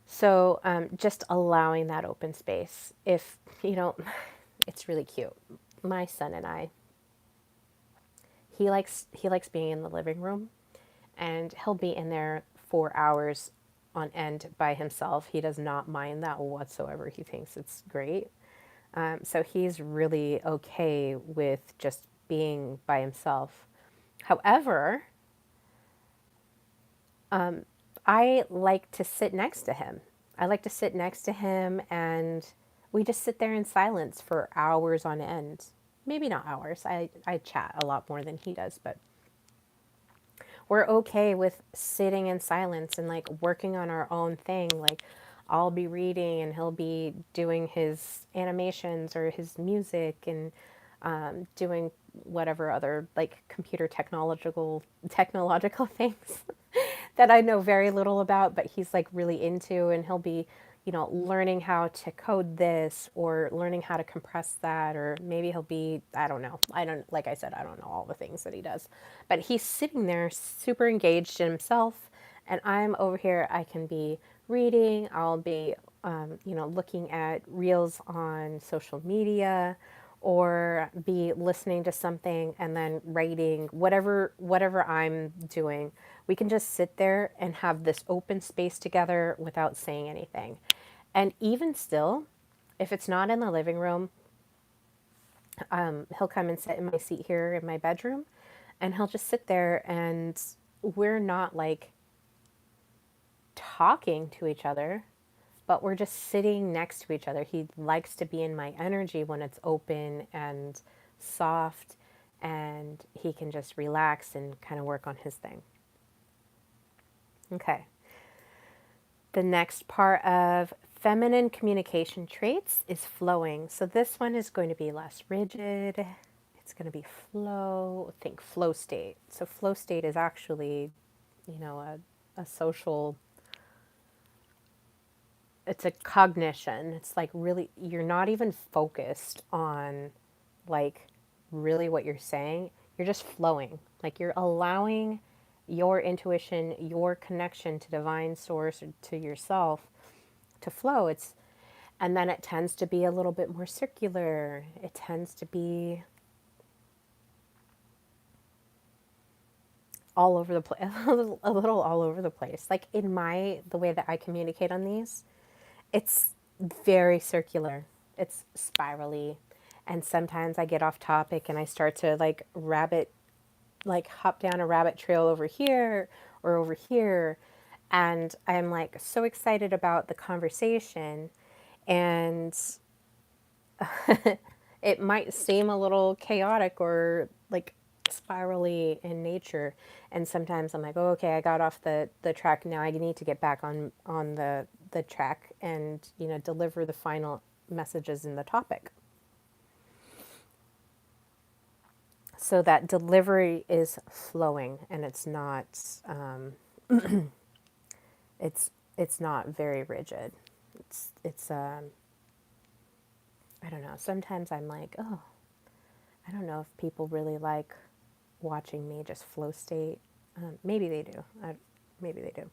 So just allowing that open space. If, you know, it's really cute. My son and I, he likes being in the living room and he'll be in there 4 hours on end by himself. He does not mind that whatsoever. He thinks it's great. So he's really okay with just being by himself. However, I like to sit next to him. I like to sit next to him and we just sit there in silence for hours on end. Maybe not hours. I chat a lot more than he does, but we're okay with sitting in silence and like working on our own thing. Like I'll be reading and he'll be doing his animations or his music and doing whatever other like computer technological things that I know very little about, but he's like really into, and he'll be, learning how to code this or learning how to compress that, or maybe he'll be, I don't know. Like I said, I don't know all the things that he does, but he's sitting there super engaged in himself. And I'm over here, I can be reading, I'll be, looking at reels on social media, or be listening to something and then writing whatever I'm doing. We can just sit there and have this open space together without saying anything. And even still, if it's not in the living room, he'll come and sit in my seat here in my bedroom and he'll just sit there, and we're not like talking to each other, but we're just sitting next to each other. He likes to be in my energy when it's open and soft, and he can just relax and kind of work on his thing. Okay. The next part of feminine communication traits is flowing. So this one is going to be less rigid. It's going to be flow. Think flow state. So flow state is actually, a social, it's a cognition. It's like really, you're not even focused on like really what you're saying. You're just flowing. Like you're allowing your intuition, your connection to divine source or to yourself to flow. And then it tends to be a little bit more circular. It tends to be all over the place, a little all over the place. Like the way that I communicate on these, it's very circular. It's spirally. And sometimes I get off topic and I start to like hop down a rabbit trail over here or over here. And I'm like so excited about the conversation. And it might seem a little chaotic or like spirally in nature. And sometimes I'm like, oh, okay, I got off the track. Now I need to get back on the track and, deliver the final messages in the topic. So that delivery is flowing and it's not, it's not very rigid. It's I don't know. Sometimes I'm like, oh, I don't know if people really like watching me just flow state. Maybe they do. Maybe they do.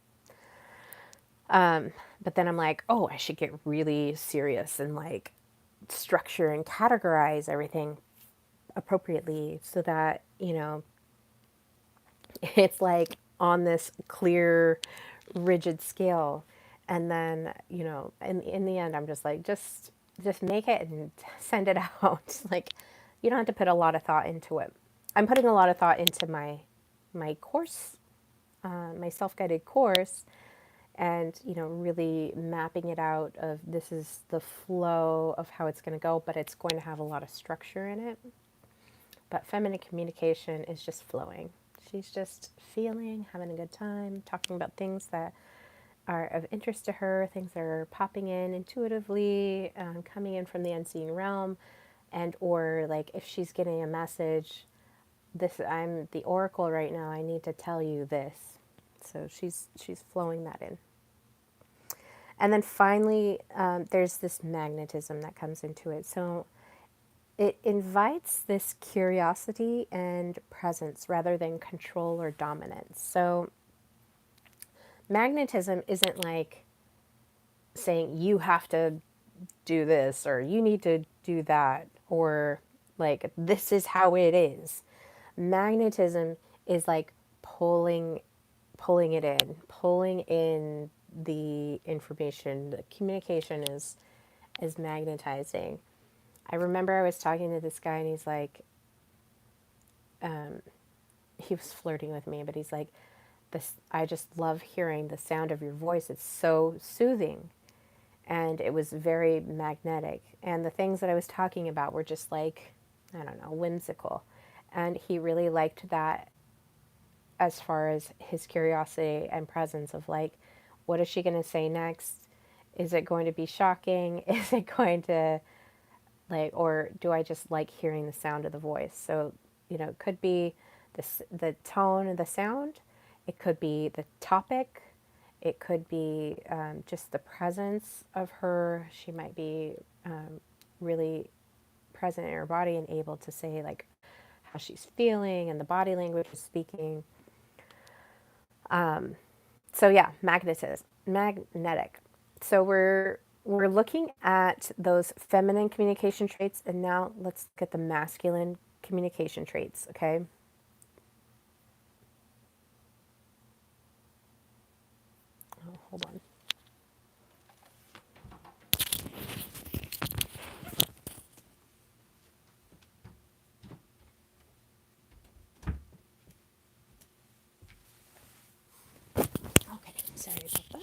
But then I'm like, oh, I should get really serious and like structure and categorize everything appropriately so that, it's like on this clear, rigid scale. And then, in the end, I'm just like, just make it and send it out. Like, you don't have to put a lot of thought into it. I'm putting a lot of thought into my course, my self-guided course, and really mapping it out of this is the flow of how it's going to go, but it's going to have a lot of structure in it. But feminine communication is just flowing. She's just feeling, having a good time, talking about things that are of interest to her, things that are popping in intuitively, coming in from the unseen realm, and or like if she's getting a message, I'm the oracle right now, I need to tell you this. So she's flowing that in. And then finally, there's this magnetism that comes into it. So it invites this curiosity and presence rather than control or dominance. So magnetism isn't like saying you have to do this or you need to do that or like this is how it is. Magnetism is like pulling it in, pulling in the information. The communication is magnetizing. I remember I was talking to this guy and he's like, he was flirting with me, but he's like, this, I just love hearing the sound of your voice. It's so soothing. And it was very magnetic. And the things that I was talking about were just like, I don't know, whimsical. And he really liked that as far as his curiosity and presence of like, what is she going to say next? Is it going to be shocking? Is it going to like, or do I just like hearing the sound of the voice? So, it could be the tone of the sound. It could be the topic. It could be just the presence of her. She might be really present in her body and able to say like how she's feeling and the body language is speaking. So yeah, magnetic. So we're looking at those feminine communication traits, and now let's look at the masculine communication traits. Okay. Oh, hold on. Okay, sorry about that.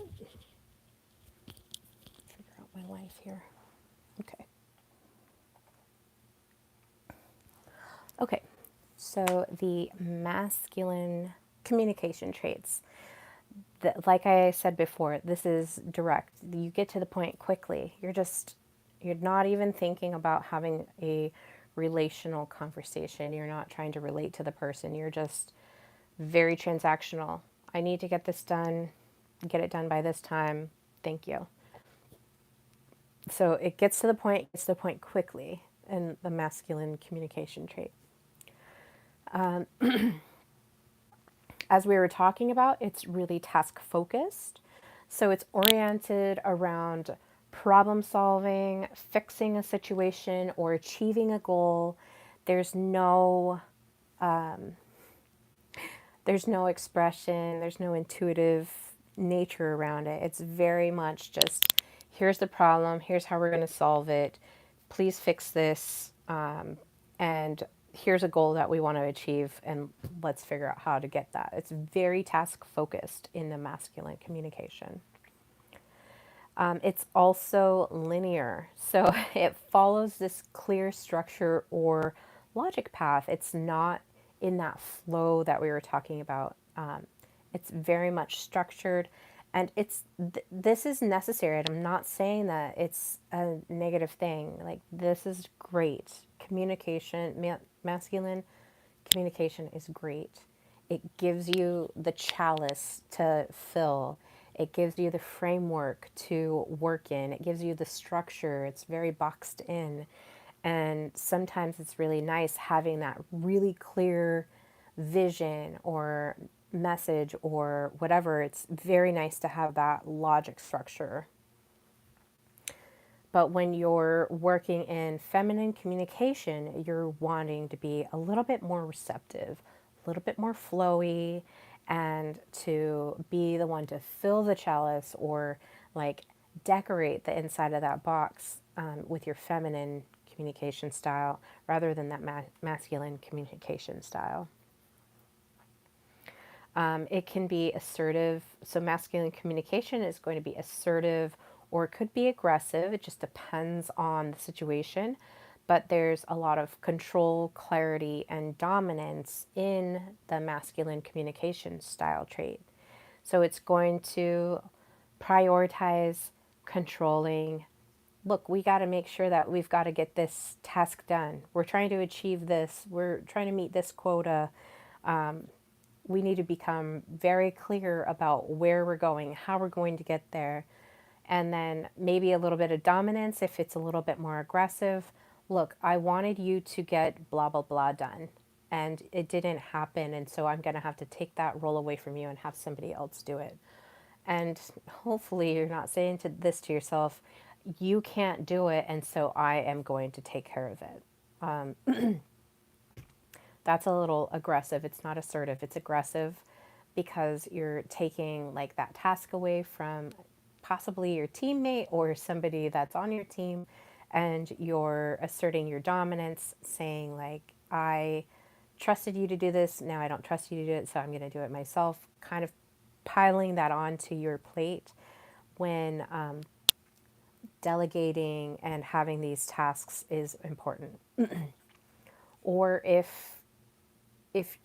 Figure out my life here. Okay. Okay. So the masculine communication traits. like I said before, this is direct. You get to the point quickly. You're not even thinking about having a relational conversation. You're not trying to relate to the person. You're just very transactional. I need to get this done, get it done by this time. Thank you. So it gets to the point quickly in the masculine communication trait. As we were talking about, it's really task focused. So it's oriented around problem solving, fixing a situation, or achieving a goal. There's no there's no expression, there's no intuitive nature around it. It's very much just here's the problem, here's how we're going to solve it. Please fix this, and here's a goal that we want to achieve, and let's figure out how to get that. It's very task focused in the masculine communication. It's also linear, so it follows this clear structure or logic path. It's not in that flow that we were talking about. It's very much structured, and this is necessary. And I'm not saying that it's a negative thing. Like, this is great. Masculine communication is great. It gives you the chalice to fill. It gives you the framework to work in. It gives you the structure. It's very boxed in. And sometimes it's really nice having that really clear vision or message or whatever. It's very nice to have that logic structure. But when you're working in feminine communication, you're wanting to be a little bit more receptive, a little bit more flowy, and to be the one to fill the chalice or like decorate the inside of that box with your feminine communication style rather than that masculine communication style. It can be assertive. So, masculine communication is going to be assertive or it could be aggressive. It just depends on the situation. But there's a lot of control, clarity, and dominance in the masculine communication style trait. So, it's going to prioritize controlling. Look, we got to make sure that we've got to get this task done. We're trying to achieve this. We're trying to meet this quota. We need to become very clear about where we're going, how we're going to get there, and then maybe a little bit of dominance if it's a little bit more aggressive. Look, I wanted you to get blah, blah, blah done, and it didn't happen, and so I'm going to have to take that role away from you and have somebody else do it. And hopefully, you're not saying this to yourself, you can't do it, and so I am going to take care of it. That's a little aggressive. It's not assertive, it's aggressive because you're taking like that task away from possibly your teammate or somebody that's on your team, and you're asserting your dominance, saying like, I trusted you to do this, now I don't trust you to do it, so I'm going to do it myself, kind of piling that onto your plate when delegating and having these tasks is important. Or if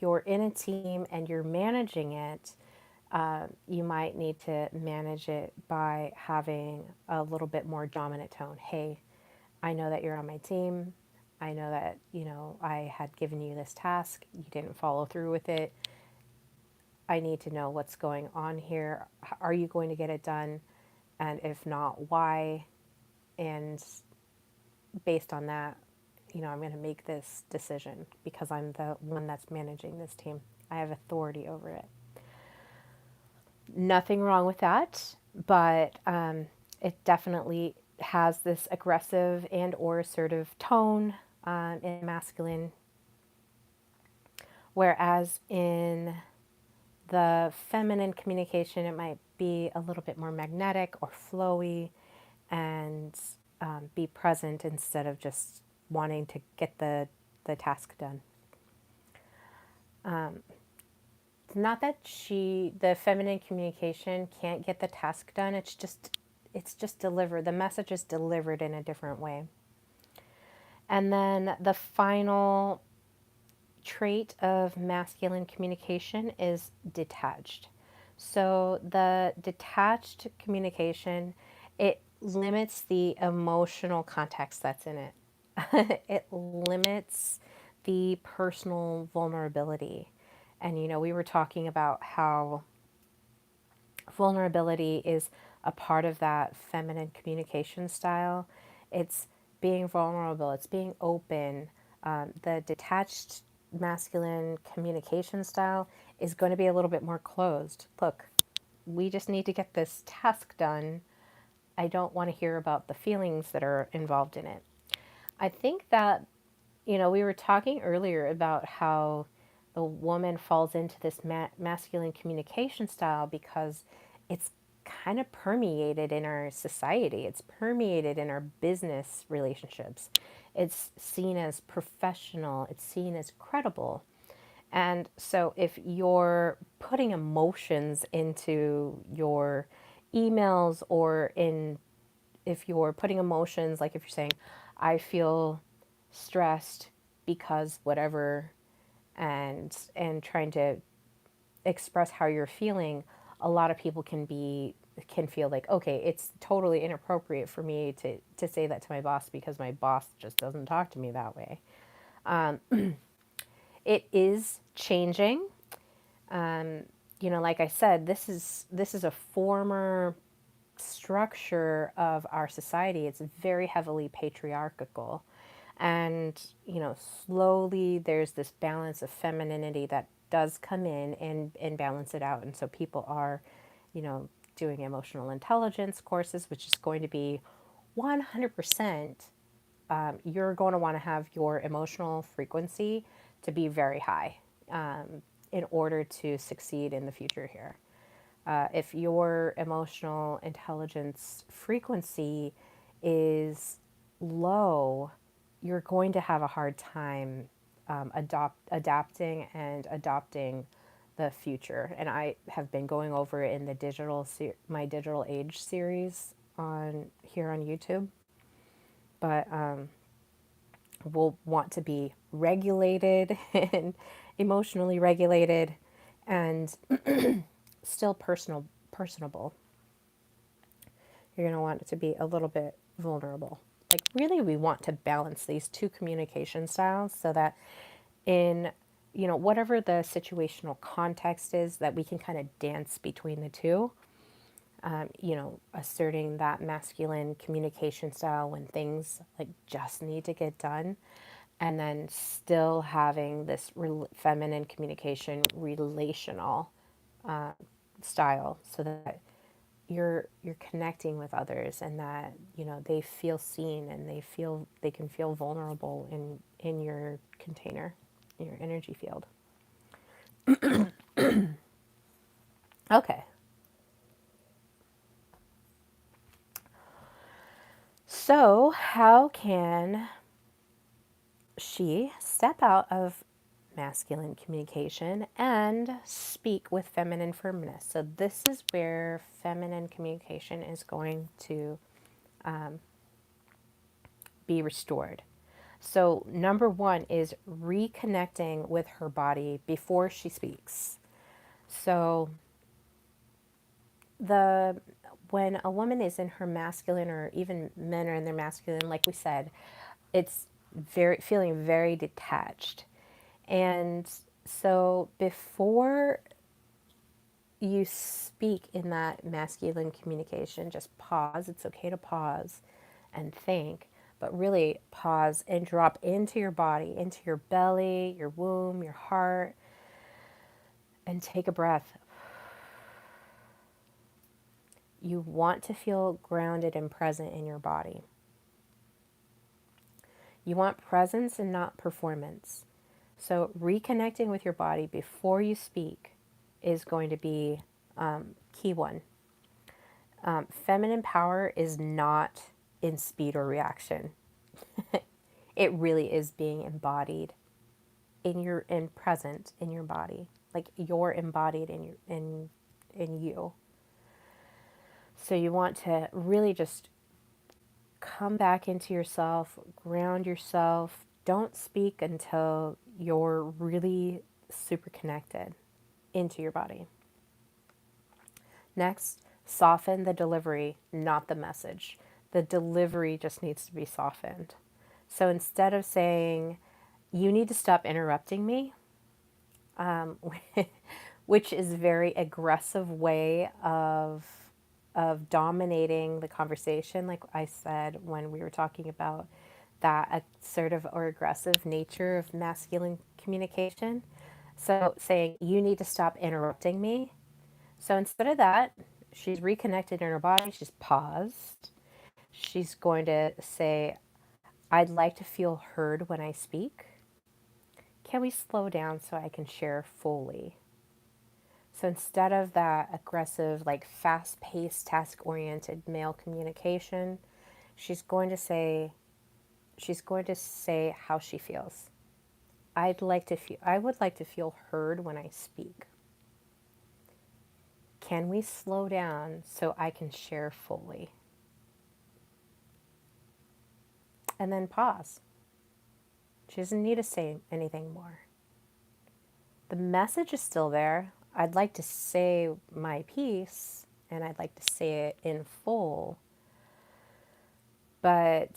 you're in a team and you're managing it, you might need to manage it by having a little bit more dominant tone. Hey, I know that you're on my team. I know that, I had given you this task. You didn't follow through with it. I need to know what's going on here. Are you going to get it done? And if not, why? And based on that, I'm going to make this decision because I'm the one that's managing this team. I have authority over it. Nothing wrong with that, but it definitely has this aggressive and or assertive tone in masculine, whereas in the feminine communication, it might be a little bit more magnetic or flowy and be present instead of just wanting to get the task done. Not that the feminine communication can't get the task done. It's just delivered. The message is delivered in a different way. And then the final trait of masculine communication is detached. So the detached communication, it limits the emotional context that's in it. It limits the personal vulnerability. And we were talking about how vulnerability is a part of that feminine communication style. It's being vulnerable, it's being open. The detached masculine communication style is going to be a little bit more closed. Look, we just need to get this task done. I don't want to hear about the feelings that are involved in it. I think that, we were talking earlier about how the woman falls into this masculine communication style because it's kind of permeated in our society. It's permeated in our business relationships. It's seen as professional, it's seen as credible. And so if you're putting emotions into your emails or in if you're putting emotions, like if you're saying, I feel stressed because whatever, and trying to express how you're feeling, a lot of people can feel like, okay, it's totally inappropriate for me to say that to my boss because my boss just doesn't talk to me that way. It is changing. Like I said, this is a former structure of our society. It's very heavily patriarchal. And, slowly there's this balance of femininity that does come in and balance it out. And so people are, doing emotional intelligence courses, which is going to be 100%. You're going to want to have your emotional frequency to be very high in order to succeed in the future here. If your emotional intelligence frequency is low, you're going to have a hard time adapting and adopting the future. And I have been going over it in the my digital age series on here on YouTube. But we'll want to be regulated and emotionally regulated and still personable. You're going to want it to be a little bit vulnerable. Like, really, we want to balance these two communication styles so that in, whatever the situational context is, that we can kind of dance between the two. Asserting that masculine communication style when things like just need to get done, and then still having this feminine communication relational style, so that you're connecting with others, and that they feel seen and they can feel vulnerable in your container, in your energy field. Okay, so how can she step out of masculine communication and speak with feminine firmness? So this is where feminine communication is going to be restored. So, number one is reconnecting with her body before she speaks. So, the when a woman is in her masculine, or even men are in their masculine, like we said, it's feeling very detached. And so, before you speak in that masculine communication, just pause. It's okay to pause and think, but really pause and drop into your body, into your belly, your womb, your heart, and take a breath. You want to feel grounded and present in your body. You want presence and not performance. So, reconnecting with your body before you speak is going to be key one. Feminine power is not in speed or reaction. It really is being embodied and present in your body. Like, you're embodied in you. So you want to really just come back into yourself, ground yourself. Don't speak until you're really super connected into your body. Next, soften the delivery, not the message. The delivery just needs to be softened. So instead of saying, you need to stop interrupting me, um, which is a very aggressive way of dominating the conversation, like I said when we were talking about that assertive or aggressive nature of masculine communication. So saying, you need to stop interrupting me. So instead of that, she's reconnected in her body, she's paused. She's going to say, I'd like to feel heard when I speak. Can we slow down so I can share fully? So instead of that aggressive, like fast paced, task oriented male communication, she's going to say, how she feels. I would like to feel heard when I speak. Can we slow down so I can share fully? And then pause. She doesn't need to say anything more. The message is still there. I'd like to say my piece and I'd like to say it in full, but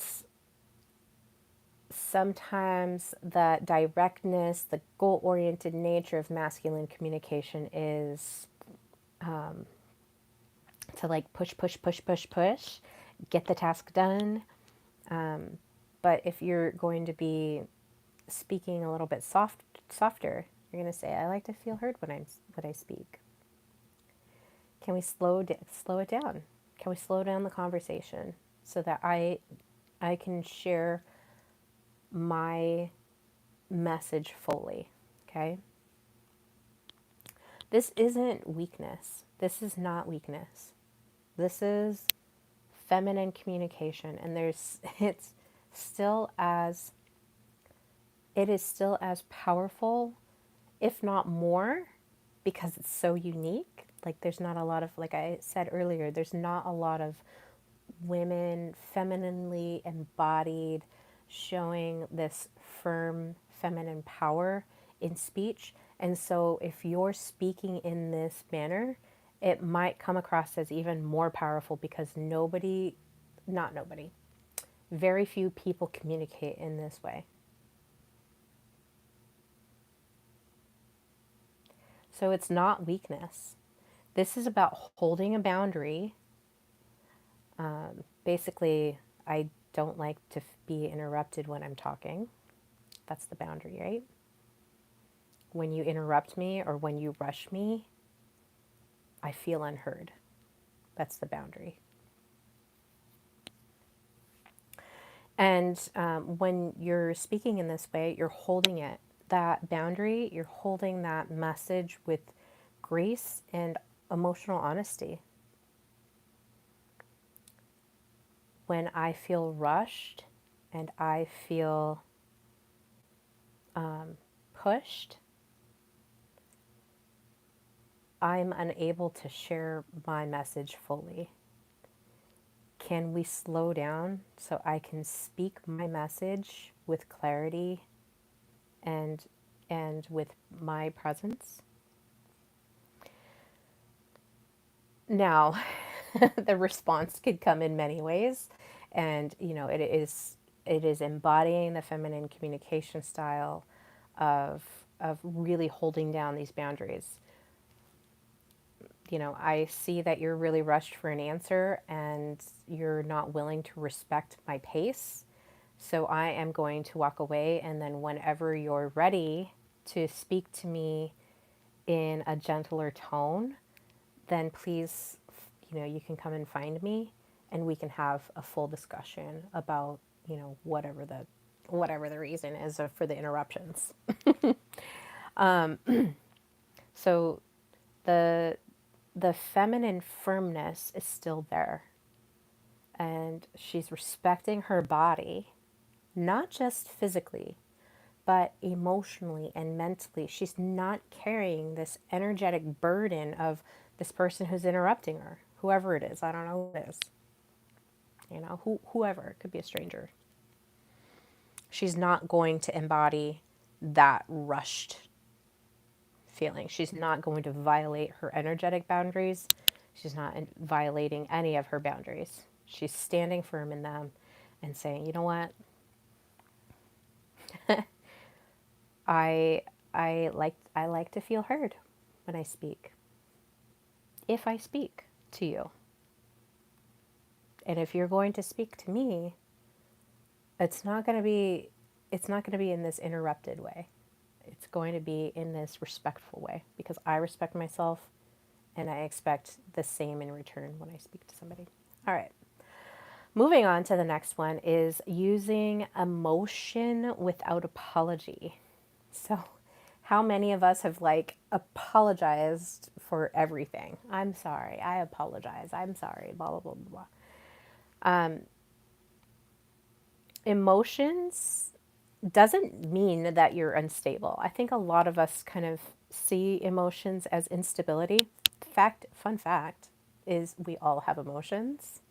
sometimes the directness, the goal oriented nature of masculine communication is to like push, push, push, push, push, get the task done. But if you're going to be speaking a little bit softer, you're going to say, I like to feel heard when I speak. Can we slow it down? Can we slow down the conversation so that I can share my message fully? Okay? This isn't weakness. This is not weakness. This is feminine communication, and still as it is still as powerful, if not more, because it's so unique. Like there's not a lot of, like I said earlier, there's not a lot of women femininely embodied showing this firm feminine power in speech. And so if you're speaking in this manner, it might come across as even more powerful because not nobody, very few people communicate in this way. So it's not weakness. This is about holding a boundary. Basically, I don't like to be interrupted when I'm talking. That's the boundary, right? When you interrupt me or when you rush me, I feel unheard. That's the boundary. And when you're speaking in this way, you're holding it, that boundary, you're holding that message with grace and emotional honesty. When I feel rushed and I feel pushed, I'm unable to share my message fully. Can we slow down so I can speak my message with clarity and with my presence? Now, the response could come in many ways, and it is embodying the feminine communication style of really holding down these boundaries. I see that you're really rushed for an answer and you're not willing to respect my pace. So I am going to walk away, and then whenever you're ready to speak to me in a gentler tone, then please, you can come and find me and we can have a full discussion about, whatever the reason is for the interruptions. So the feminine firmness is still there, and she's respecting her body, not just physically, but emotionally and mentally. She's not carrying this energetic burden of this person who's interrupting her, whoever it is. I don't know who it is. Whoever. It could be a stranger. She's not going to embody that rushed feeling. She's not going to violate her energetic boundaries She's not violating any of her boundaries. She's standing firm in them and saying, you know what? I I like to feel heard when I speak. If I speak to you. And if you're going to speak to me, it's not going to be in this interrupted way. It's going to be in this respectful way because I respect myself and I expect the same in return when I speak to somebody. All right. Moving on to the next one is using emotion without apology. So, how many of us have like apologized for everything? I'm sorry. I apologize. I'm sorry. Blah, blah, blah, blah. Emotions doesn't mean that you're unstable. I think a lot of us kind of see emotions as instability. Fun fact is we all have emotions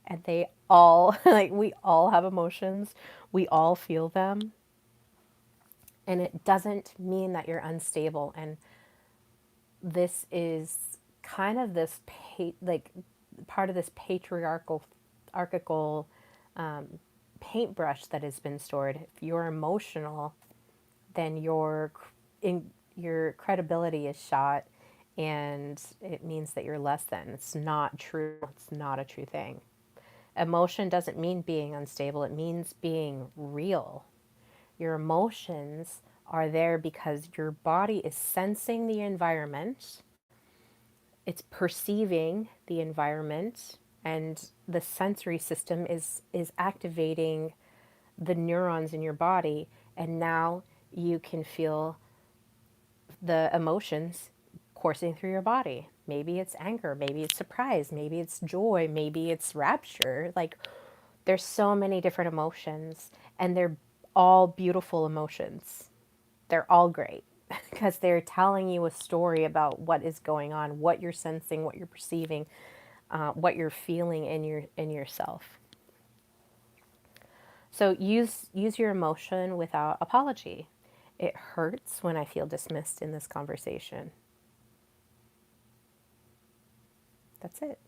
and they all, like, we all have emotions. We all feel them. And it doesn't mean that you're unstable. And this is kind of this, like, part of this archical paintbrush that has been stored. If you're emotional, then your credibility is shot, and it means that you're less than. It's not true. It's not a true thing. Emotion doesn't mean being unstable. It means being real. Your emotions are there because your body is sensing the environment. It's perceiving the environment, and the sensory system is activating the neurons in your body, and now you can feel the emotions coursing through your body. Maybe it's anger, maybe it's surprise, maybe it's joy, maybe it's rapture. Like, there's so many different emotions, and they're all beautiful emotions. They're all great because they're telling you a story about what is going on, what you're sensing, what you're perceiving, what you're feeling in yourself. So use your emotion without apology. It hurts when I feel dismissed in this conversation. That's it.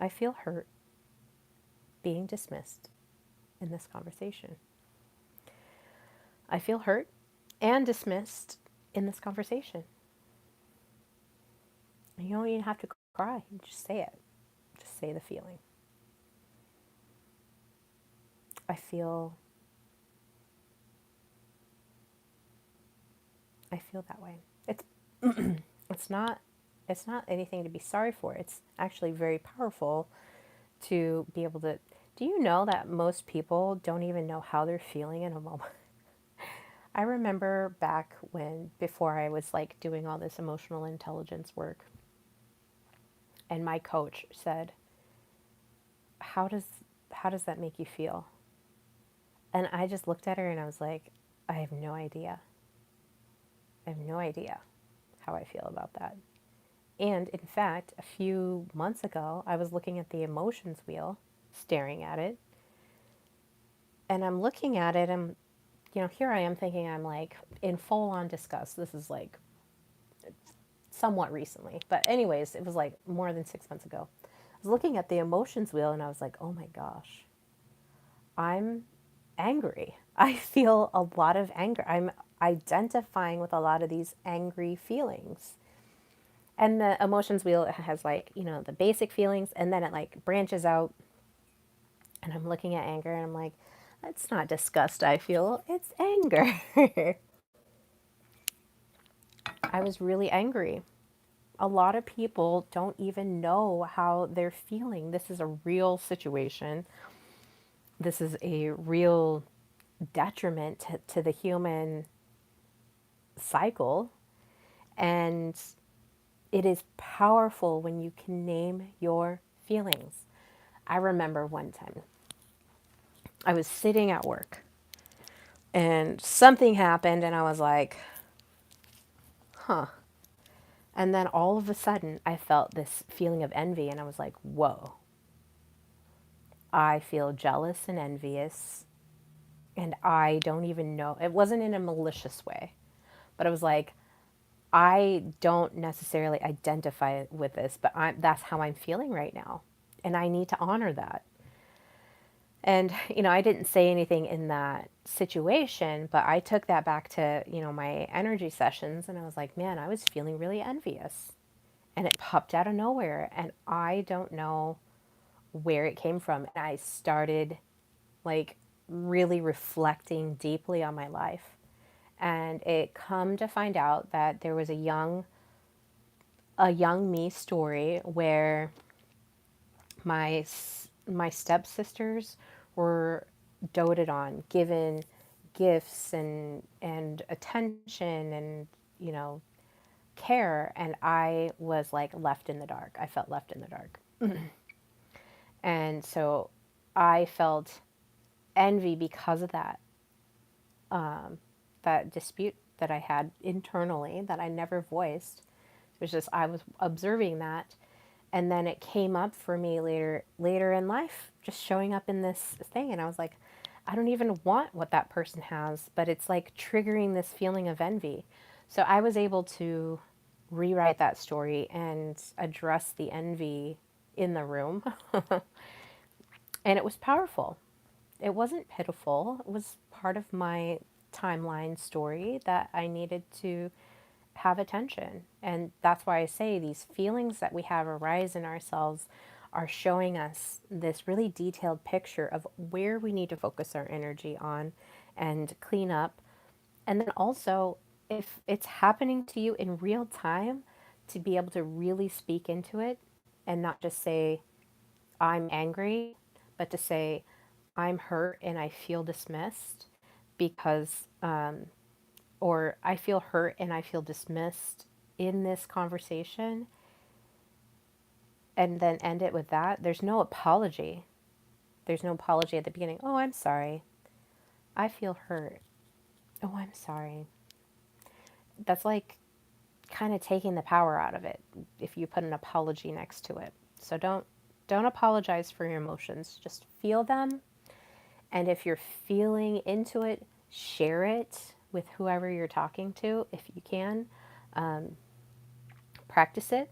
I feel hurt being dismissed in this conversation. I feel hurt and dismissed in this conversation. You don't even have to cry. You just say it. Just say the feeling. I feel that way. It's it's not anything to be sorry for. It's actually very powerful to be able to. Do you know that most people don't even know how they're feeling in a moment? I remember back before I was like doing all this emotional intelligence work, and my coach said, "How does that make you feel?" And I just looked at her and I was like, "I have no idea. I have no idea how I feel about that." And in fact, a few months ago, I was looking at the emotions wheel, staring at it, and I'm looking at it, and here I am thinking I'm like in full on disgust. This is like somewhat recently, but anyways, it was like more than 6 months ago. I was looking at the emotions wheel and I was like, oh my gosh, I'm angry. I feel a lot of anger. I'm identifying with a lot of these angry feelings. And the emotions wheel has like, the basic feelings, and then it like branches out, and I'm looking at anger and I'm like, it's not disgust I feel, it's anger. I was really angry. A lot of people don't even know how they're feeling. This is a real situation. This is a real detriment to the human cycle. And it is powerful when you can name your feelings. I remember one time I was sitting at work and something happened, and I was like, huh. And then all of a sudden, I felt this feeling of envy, and I was like, whoa. I feel jealous and envious, and I don't even know. It wasn't in a malicious way, but I was like, I don't necessarily identify with this, but that's how I'm feeling right now. And I need to honor that. And, I didn't say anything in that situation, but I took that back to, my energy sessions. And I was like, man, I was feeling really envious. And it popped out of nowhere. And I don't know where it came from. And I started like really reflecting deeply on my life. And it come to find out that there was a young me story where my stepsisters were doted on, given gifts and attention and you know care, and I was like left in the dark. I felt left in the dark, and so I felt envy because of that dispute that I had internally that I never voiced. It was just I was observing that, and then it came up for me later in life, just showing up in this thing, and I was like, I don't even want what that person has, but it's like triggering this feeling of envy. So I was able to rewrite that story and address the envy in the room, and it was powerful. It wasn't pitiful. It was part of my timeline story that I needed to have attention. And that's why I say these feelings that we have arise in ourselves are showing us this really detailed picture of where we need to focus our energy on and clean up. And then also, if it's happening to you in real time, to be able to really speak into it and not just say, I'm angry, but to say, I'm hurt and I feel dismissed because, or I feel hurt and I feel dismissed in this conversation, and then end it with that. There's no apology. There's no apology at the beginning. Oh, I'm sorry. I feel hurt. Oh, I'm sorry. That's like kind of taking the power out of it if you put an apology next to it. So don't apologize for your emotions. Just feel them. And if you're feeling into it, share it with whoever you're talking to if you can. Practice it.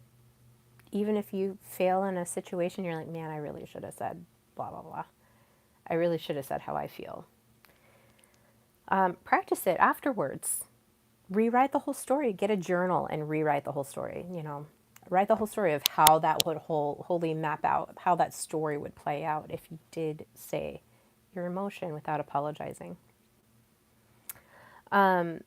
Even if you fail in a situation, you're like, man, I really should have said blah, blah, blah. I really should have said how I feel. Practice it afterwards. Rewrite the whole story. Get a journal and rewrite the whole story. Write the whole story of how that would wholly map out, how that story would play out if you did say your emotion without apologizing. The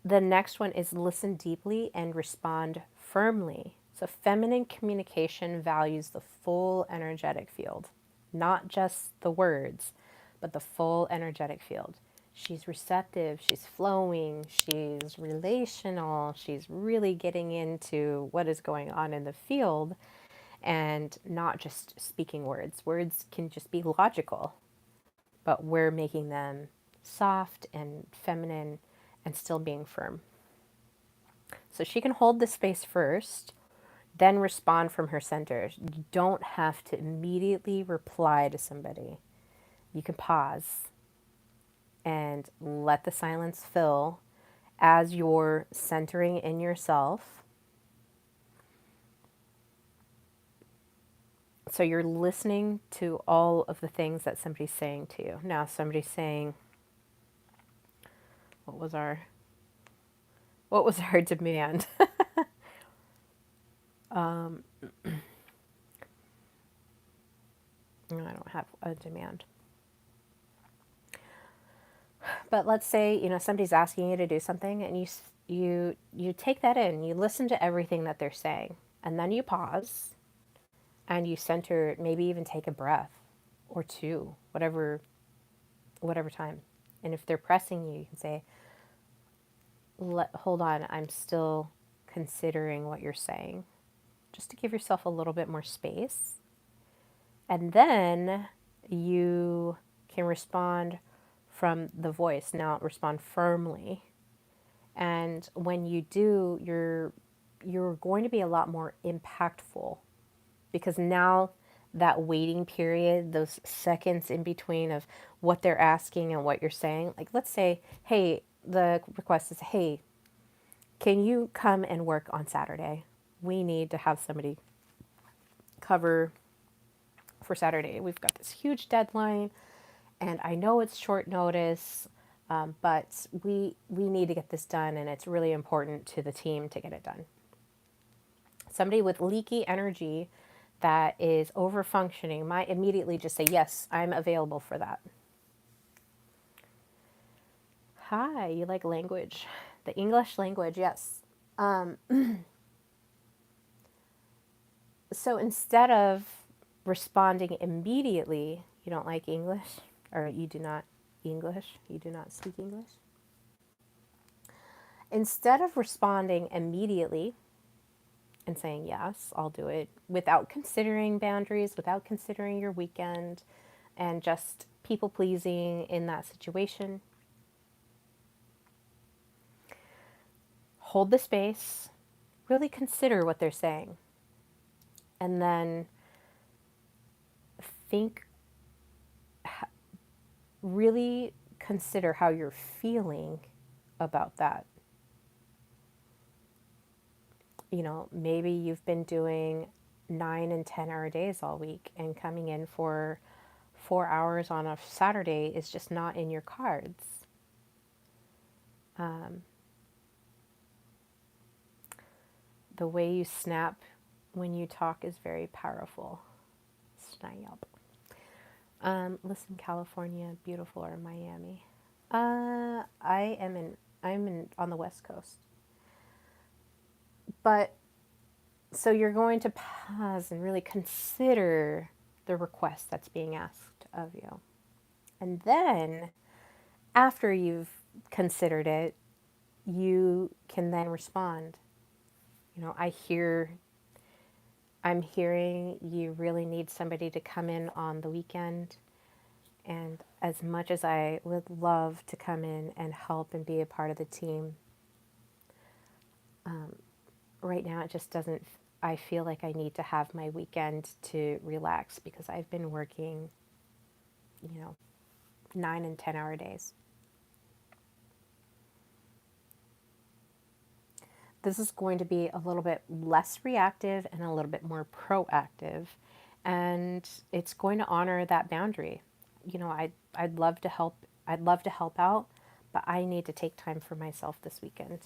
next one is listen deeply and respond firmly. So, feminine communication values the full energetic field, not just the words, but the full energetic field. She's receptive, she's flowing, she's relational, she's really getting into what is going on in the field and not just speaking words. Words can just be logical, but we're making them soft and feminine and still being firm. So she can hold the space first, then respond from her center. You don't have to immediately reply to somebody. You can pause and let the silence fill as you're centering in yourself. So you're listening to all of the things that somebody's saying to you. Now somebody's saying, what was our demand? I don't have a demand. But let's say, somebody's asking you to do something and you take that in, you listen to everything that they're saying, and then you pause and you center, maybe even take a breath or two, whatever time. And if they're pressing you, you can say, hold on, I'm still considering what you're saying, just to give yourself a little bit more space. And then you can respond from the voice. Now respond firmly. And when you do, you're going to be a lot more impactful, because now that waiting period, those seconds in between of what they're asking and what you're saying, like let's say, hey, the request is, hey, Can you come and work on Saturday? We need to have somebody cover for Saturday. We've got this huge deadline, and I know it's short notice, but we need to get this done, and it's really important to the team to get it done. Somebody with leaky energy that is over functioning might immediately just say, yes, I'm available for that. Hi, you like language? The English language, yes. So instead of responding immediately, you don't like English, or you do not English, you do not speak English. Instead of responding immediately and saying, yes, I'll do it, without considering boundaries, without considering your weekend, and just people pleasing in that situation, hold the space, really consider what they're saying, and then think, really consider how you're feeling about that. You know, maybe you've been doing 9 and 10 hour days all week, and coming in for 4 hours on a Saturday is just not in your cards. The way you snap when you talk is very powerful. Snap. Listen, California, beautiful, or Miami. I'm in on the West Coast. But so you're going to pause and really consider the request that's being asked of you. And then after you've considered it, you can then respond. You know, I'm hearing you really need somebody to come in on the weekend. And as much as I would love to come in and help and be a part of the team, right now it just doesn't, I feel like I need to have my weekend to relax because I've been working, 9 and 10 hour days. This is going to be a little bit less reactive and a little bit more proactive. And it's going to honor that boundary. I'd love to help. I'd love to help out, but I need to take time for myself this weekend.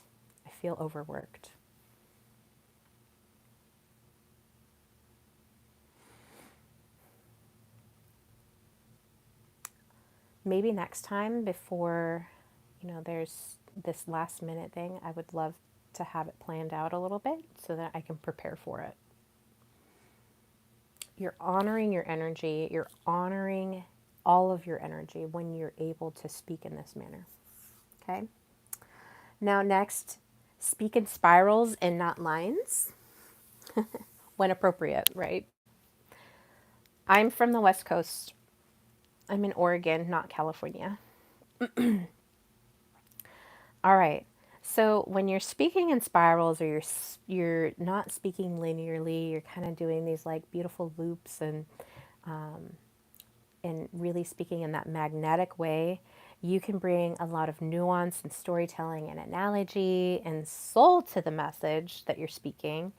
I feel overworked. Maybe next time before, there's this last minute thing, I would love to have it planned out a little bit so that I can prepare for it. You're honoring your energy, you're honoring all of your energy when you're able to speak in this manner. Okay? Now, next, speak in spirals and not lines when appropriate, right? I'm from the West Coast. I'm in Oregon, not California. All right. So when you're speaking in spirals, or you're not speaking linearly, you're kind of doing these like beautiful loops and really speaking in that magnetic way, you can bring a lot of nuance and storytelling and analogy and soul to the message that you're speaking,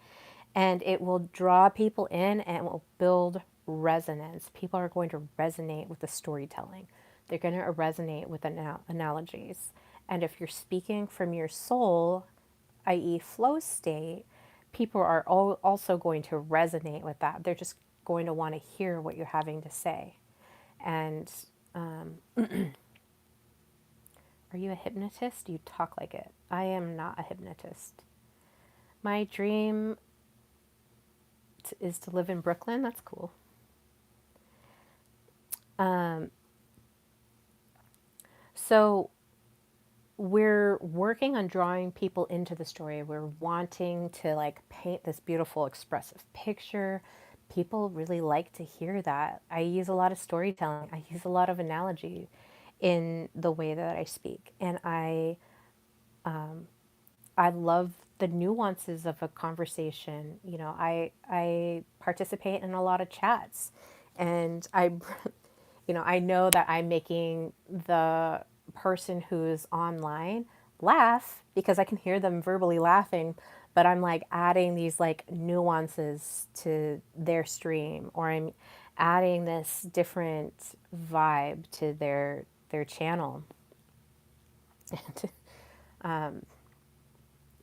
and it will draw people in and it will build resonance. People are going to resonate with the storytelling. They're going to resonate with analogies. And if you're speaking from your soul, i.e., flow state, people are also going to resonate with that. They're just going to want to hear what you're having to say. And are you a hypnotist? You talk like it. I am not a hypnotist. My dream is to live in Brooklyn. That's cool. So we're working on drawing people into the story. We're wanting to like paint this beautiful expressive picture. People really like to hear that. I use a lot of storytelling. I use a lot of analogy in the way that I speak. And I love the nuances of a conversation. I participate in a lot of chats, and I know that I'm making the person who's online laugh because I can hear them verbally laughing, but I'm like adding these like nuances to their stream, or I'm adding this different vibe to their channel.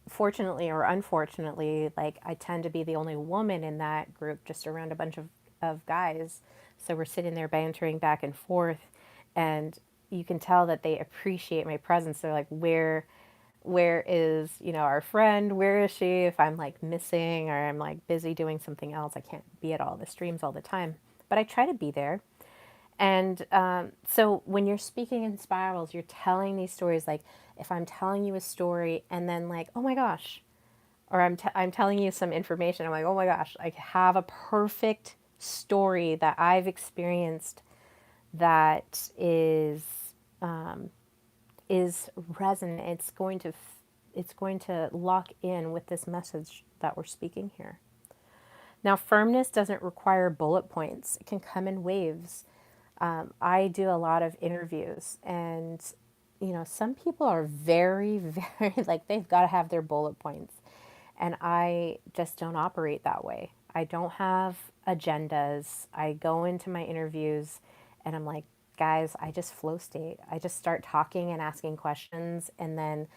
Fortunately or unfortunately, like I tend to be the only woman in that group, just around a bunch of guys. So we're sitting there bantering back and forth, and you can tell that they appreciate my presence. They're like, where is, our friend? Where is she? If I'm like missing or I'm like busy doing something else, I can't be at all the streams all the time. But I try to be there. And so when you're speaking in spirals, you're telling these stories. Like if I'm telling you a story and then like, oh my gosh, or I'm telling you some information, I'm like, oh my gosh, I have a perfect story that I've experienced that is resonant. It's going to lock in with this message that we're speaking here. Now, firmness doesn't require bullet points. It can come in waves. I do a lot of interviews, and some people are very, very like they've got to have their bullet points, and I just don't operate that way. I don't have agendas. I go into my interviews, and I'm like, guys, I just flow state. I just start talking and asking questions, and then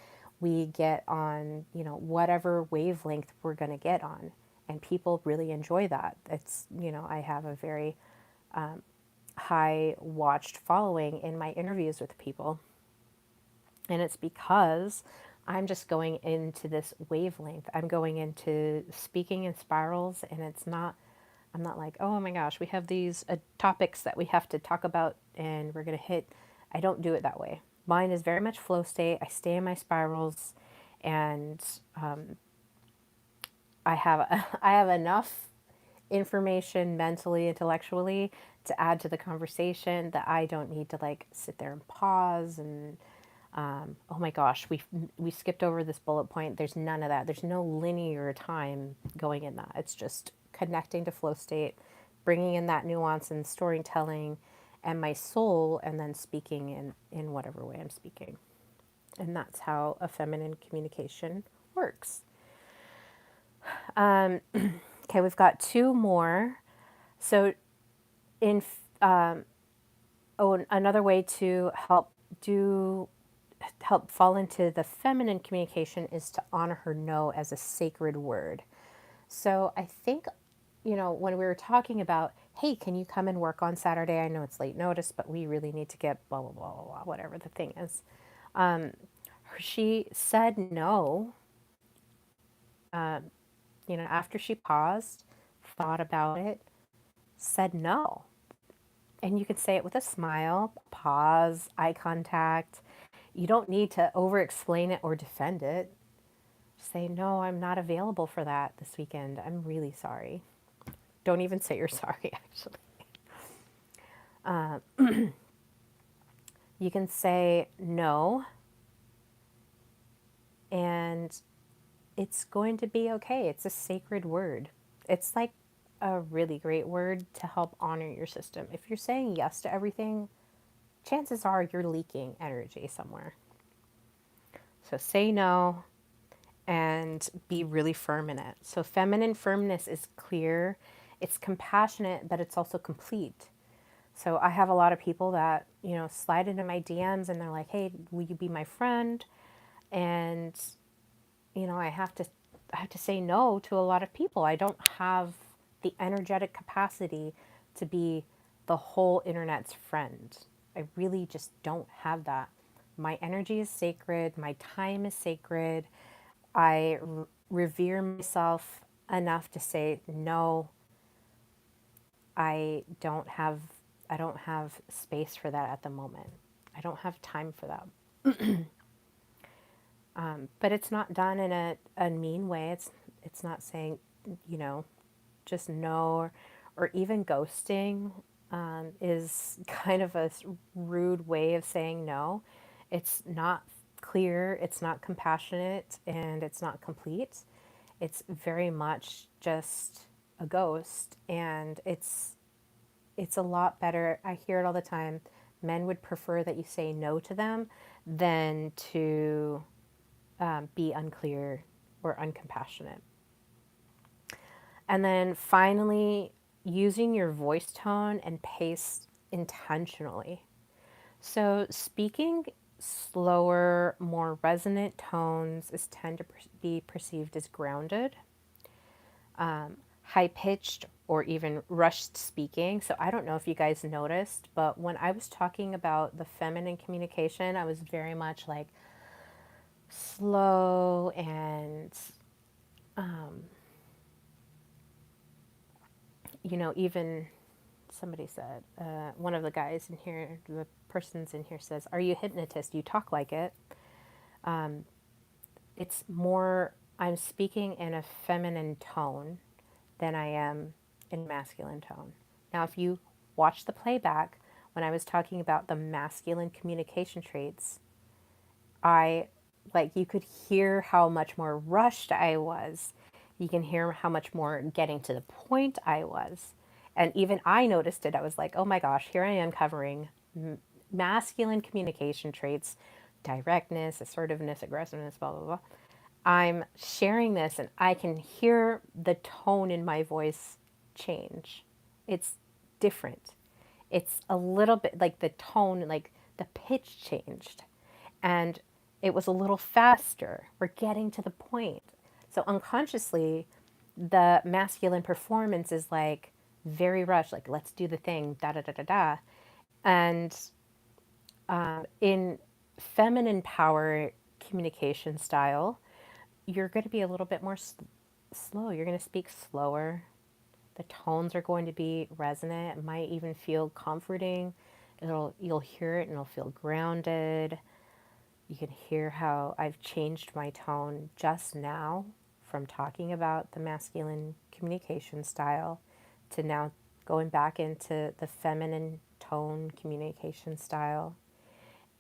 we get on, whatever wavelength we're going to get on, and people really enjoy that. It's, I have a very high watched following in my interviews with people. And it's because I'm just going into this wavelength. I'm going into speaking in spirals, and I'm not like, oh my gosh, we have these topics that we have to talk about and we're going to hit. I don't do it that way. Mine is very much flow state. I stay in my spirals, and I have enough information mentally, intellectually to add to the conversation that I don't need to like sit there and pause and oh my gosh, we skipped over this bullet point. There's none of that. There's no linear time going in that. It's just connecting to flow state, bringing in that nuance and storytelling and my soul, and then speaking in whatever way I'm speaking. And that's how a feminine communication works. Okay, we've got two more. So in another way to help fall into the feminine communication is to honor her no as a sacred word. So I think, when we were talking about, hey, can you come and work on Saturday? I know it's late notice, but we really need to get blah, blah, blah, blah, blah, whatever the thing is. She said no, after she paused, thought about it, said no. And you could say it with a smile, pause, eye contact. You don't need to over explain it or defend it. Say, no, I'm not available for that this weekend. I'm really sorry. Don't even say you're sorry, actually. You can say no, and it's going to be okay. It's a sacred word. It's like a really great word to help honor your system. If you're saying yes to everything, chances are you're leaking energy somewhere. So say no and be really firm in it. So feminine firmness is clear, it's compassionate, but it's also complete. So I have a lot of people that, slide into my DMs and they're like, "Hey, will you be my friend?" And I have to say no to a lot of people. I don't have the energetic capacity to be the whole internet's friend. I really just don't have that. My energy is sacred, my time is sacred. I revere myself enough to say no. I don't have I don't have space for that at the moment. I don't have time for that. But it's not done in a mean way. It's not saying, you know, just no, or even ghosting is kind of a rude way of saying no. It's not clear, it's not compassionate, and it's not complete. It's very much just a ghost, and it's a lot better. I hear it all the time. Men would prefer that you say no to them than to be unclear or uncompassionate. And then finally, using your voice tone and pace intentionally. So, speaking slower, more resonant tones is tend to be perceived as grounded. High pitched or even rushed speaking. So, I don't know if you guys noticed, but when I was talking about the feminine communication, I was very much like slow and, even somebody said, one of the guys in here, the persons in here says, "Are you a hypnotist? You talk like it." It's more, I'm speaking in a feminine tone than I am in masculine tone. Now, if you watch the playback, when I was talking about the masculine communication traits, I, like, you could hear how much more rushed I was. You can hear how much more getting to the point I was. And even I noticed it. I was like, oh my gosh, here I am covering masculine communication traits, directness, assertiveness, aggressiveness, blah, blah, blah. I'm sharing this and I can hear the tone in my voice change. It's different. It's a little bit like the tone, like the pitch changed. And it was a little faster. We're getting to the point. So unconsciously, the masculine performance is like very rushed, like let's do the thing, da da da da da. And in feminine power communication style, you're going to be a little bit more slow. You're going to speak slower. The tones are going to be resonant. It might even feel comforting. You'll hear it and it'll feel grounded. You can hear how I've changed my tone just now from talking about the masculine communication style to now going back into the feminine tone communication style.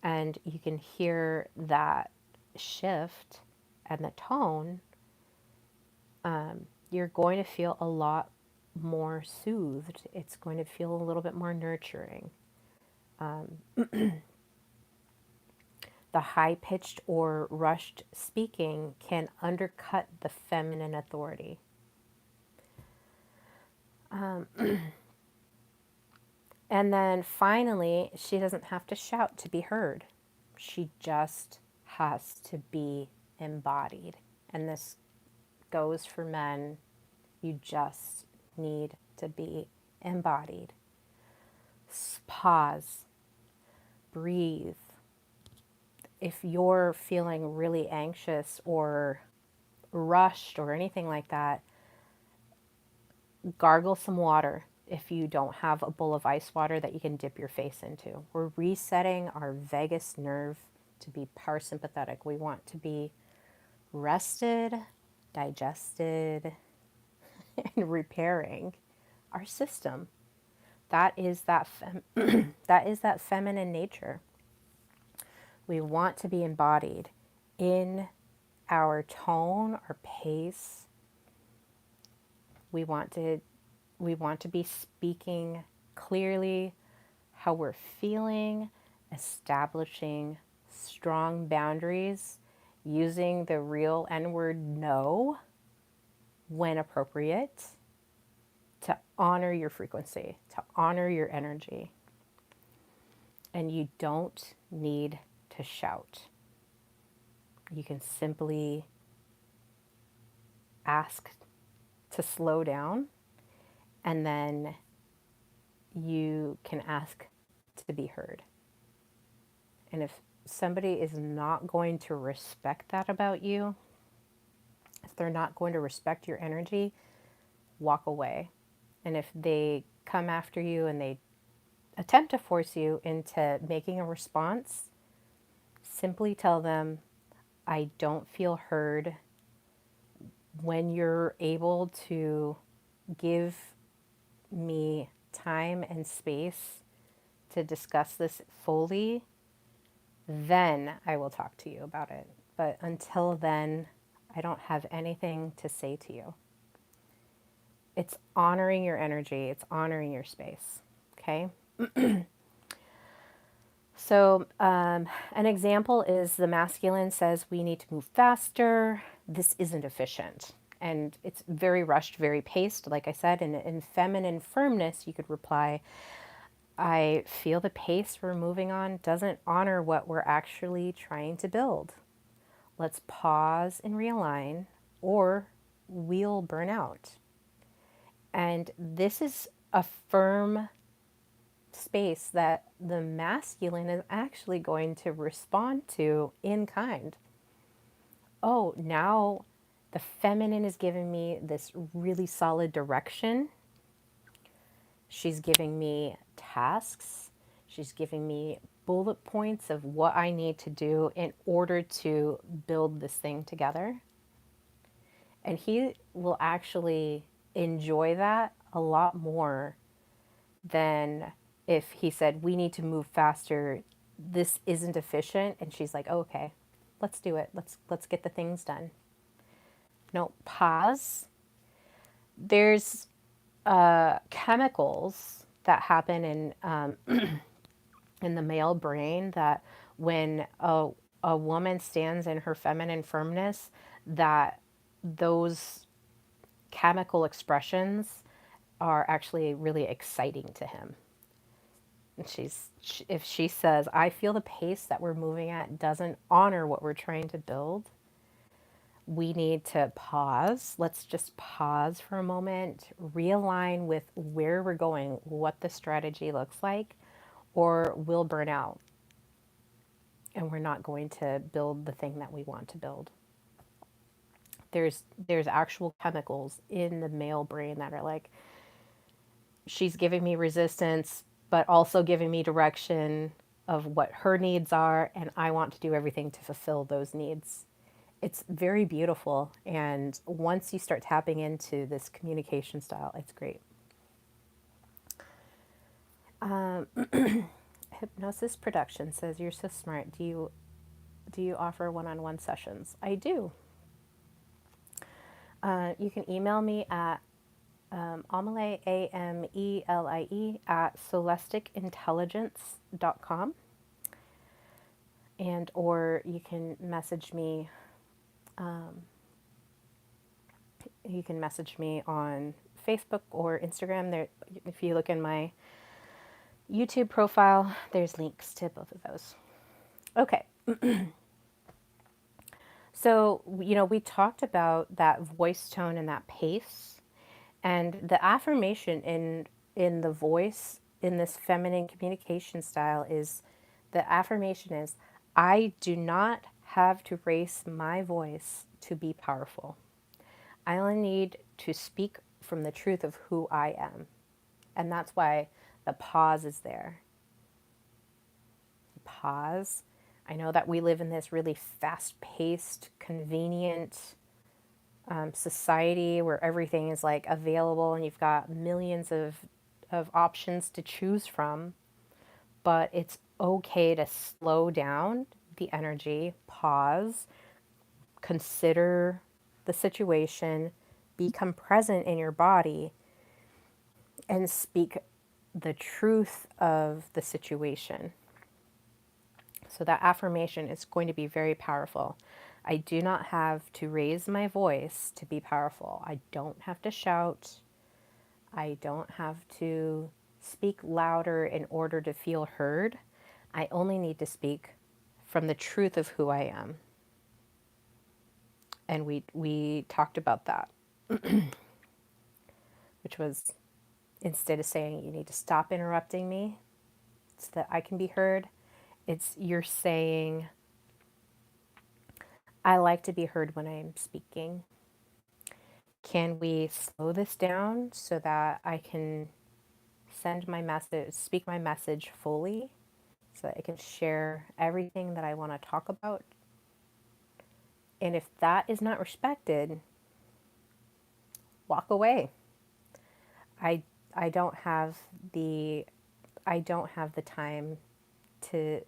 And you can hear that shift and the tone. You're going to feel a lot more soothed. It's going to feel a little bit more nurturing. The high pitched or rushed speaking can undercut the feminine authority. And then finally, she doesn't have to shout to be heard. She just has to be embodied. And this goes for men. You just need to be embodied. Pause, breathe. If you're feeling really anxious or rushed or anything like that, gargle some water if you don't have a bowl of ice water that you can dip your face into. We're resetting our vagus nerve to be parasympathetic. We want to be rested, digested, and repairing our system. That is that that is that feminine nature. We want to be embodied in our tone, our pace. We want to be speaking clearly how we're feeling, establishing strong boundaries, using the real N-word no when appropriate to honor your frequency, to honor your energy. And you don't need to shout. You can simply ask to slow down, and then you can ask to be heard. And if somebody is not going to respect that about you, if they're not going to respect your energy, walk away. And if they come after you and they attempt to force you into making a response, simply tell them, I don't feel heard. When you're able to give me time and space to discuss this fully, then I will talk to you about it. But until then, I don't have anything to say to you. It's honoring your energy. It's honoring your space. Okay? So, an example is the masculine says we need to move faster. This isn't efficient. And it's very rushed, very paced, like I said. And in feminine firmness, you could reply, I feel the pace we're moving on doesn't honor what we're actually trying to build. Let's pause and realign, or we'll burn out. And this is a firm space that the masculine is actually going to respond to in kind. Oh, now the feminine is giving me this really solid direction. She's giving me tasks. She's giving me bullet points of what I need to do in order to build this thing together. And he will actually enjoy that a lot more than if he said, we need to move faster. This isn't efficient. And she's like, oh, okay, let's do it. Let's get the things done. No, pause. There's chemicals that happen in the male brain that when a woman stands in her feminine firmness, that those chemical expressions are actually really exciting to him. And if she says, I feel the pace that we're moving at doesn't honor what we're trying to build, we need to pause. Let's just pause for a moment, realign with where we're going, what the strategy looks like, or we'll burn out and we're not going to build the thing that we want to build. There's actual chemicals in the male brain that are like, she's giving me resistance, but also giving me direction of what her needs are, and I want to do everything to fulfill those needs. It's very beautiful, and once you start tapping into this communication style, it's great. Hypnosis Production says, you're so smart. Do you offer one-on-one sessions? I do. You can email me at Amelie, Amelie, at soulesticintelligence.com. And or you can message me. You can message me on Facebook or Instagram. There, if you look in my YouTube profile, there's links to both of those. Okay. So, we talked about that voice tone and that pace, and the affirmation in the voice in this feminine communication style is, the affirmation is, I do not have to raise my voice to be powerful. I only need to speak from the truth of who I am. And that's why the pause is there. Pause. I know that we live in this really fast-paced, convenient society where everything is like available and you've got millions of options to choose from. But it's okay to slow down the energy, pause, consider the situation, become present in your body, and speak the truth of the situation. So that affirmation is going to be very powerful. I do not have to raise my voice to be powerful. I don't have to shout. I don't have to speak louder in order to feel heard. I only need to speak from the truth of who I am. And we talked about that, which was, instead of saying you need to stop interrupting me so that I can be heard, it's you're saying, I like to be heard when I'm speaking. Can we slow this down so that I can send my message, speak my message fully, so that I can share everything that I want to talk about? And if that is not respected, walk away. I I don't have the I don't have the time to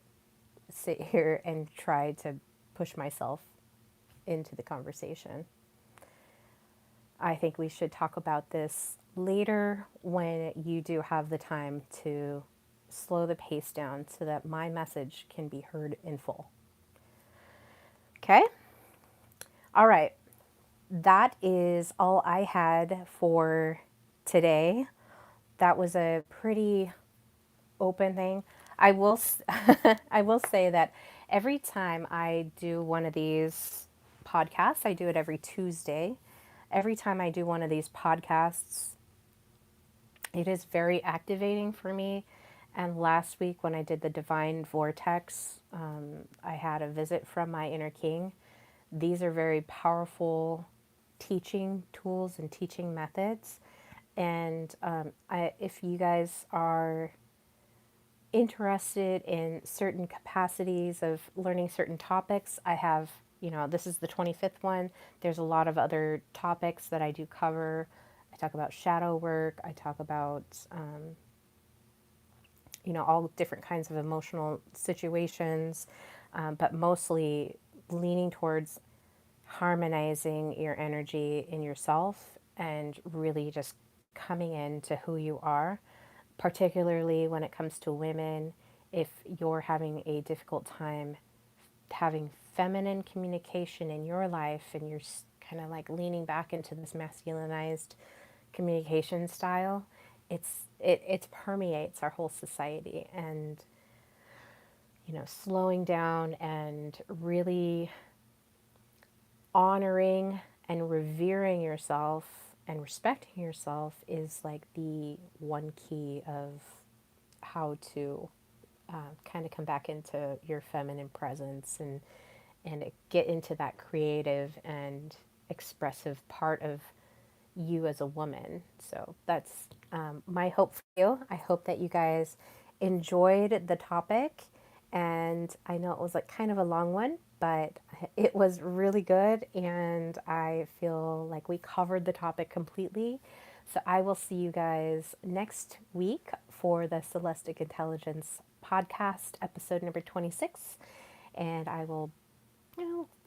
sit here and try to push myself into the conversation. I think we should talk about this later when you do have the time to slow the pace down so that my message can be heard in full. Okay? All right. That is all I had for today. That was a pretty open thing. I will I will say that every time I do one of these podcasts, I do it every Tuesday. Every time I do one of these podcasts, it is very activating for me. And last week, when I did the Divine Vortex, I had a visit from my inner king. These are very powerful teaching tools and teaching methods. And if you guys are interested in certain capacities of learning certain topics, I have, this is the 25th one. There's a lot of other topics that I do cover. I talk about shadow work. I talk about, all different kinds of emotional situations, but mostly leaning towards harmonizing your energy in yourself and really just coming into who you are, particularly when it comes to women. If you're having a difficult time having feminine communication in your life and you're kind of like leaning back into this masculinized communication style, it permeates our whole society. And slowing down and really honoring and revering yourself and respecting yourself is like the one key of how to kind of come back into your feminine presence and get into that creative and expressive part of you as a woman. So that's my hope for you. I hope that you guys enjoyed the topic. And I know it was like kind of a long one, but it was really good. And I feel like we covered the topic completely. So I will see you guys next week for the Soulestic Intelligence podcast, episode number 26. And I will,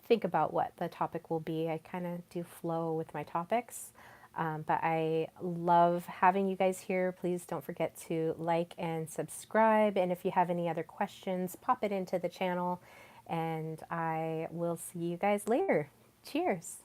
think about what the topic will be. I kind of do flow with my topics. But I love having you guys here. Please don't forget to like and subscribe. And if you have any other questions, pop it into the channel. And I will see you guys later. Cheers.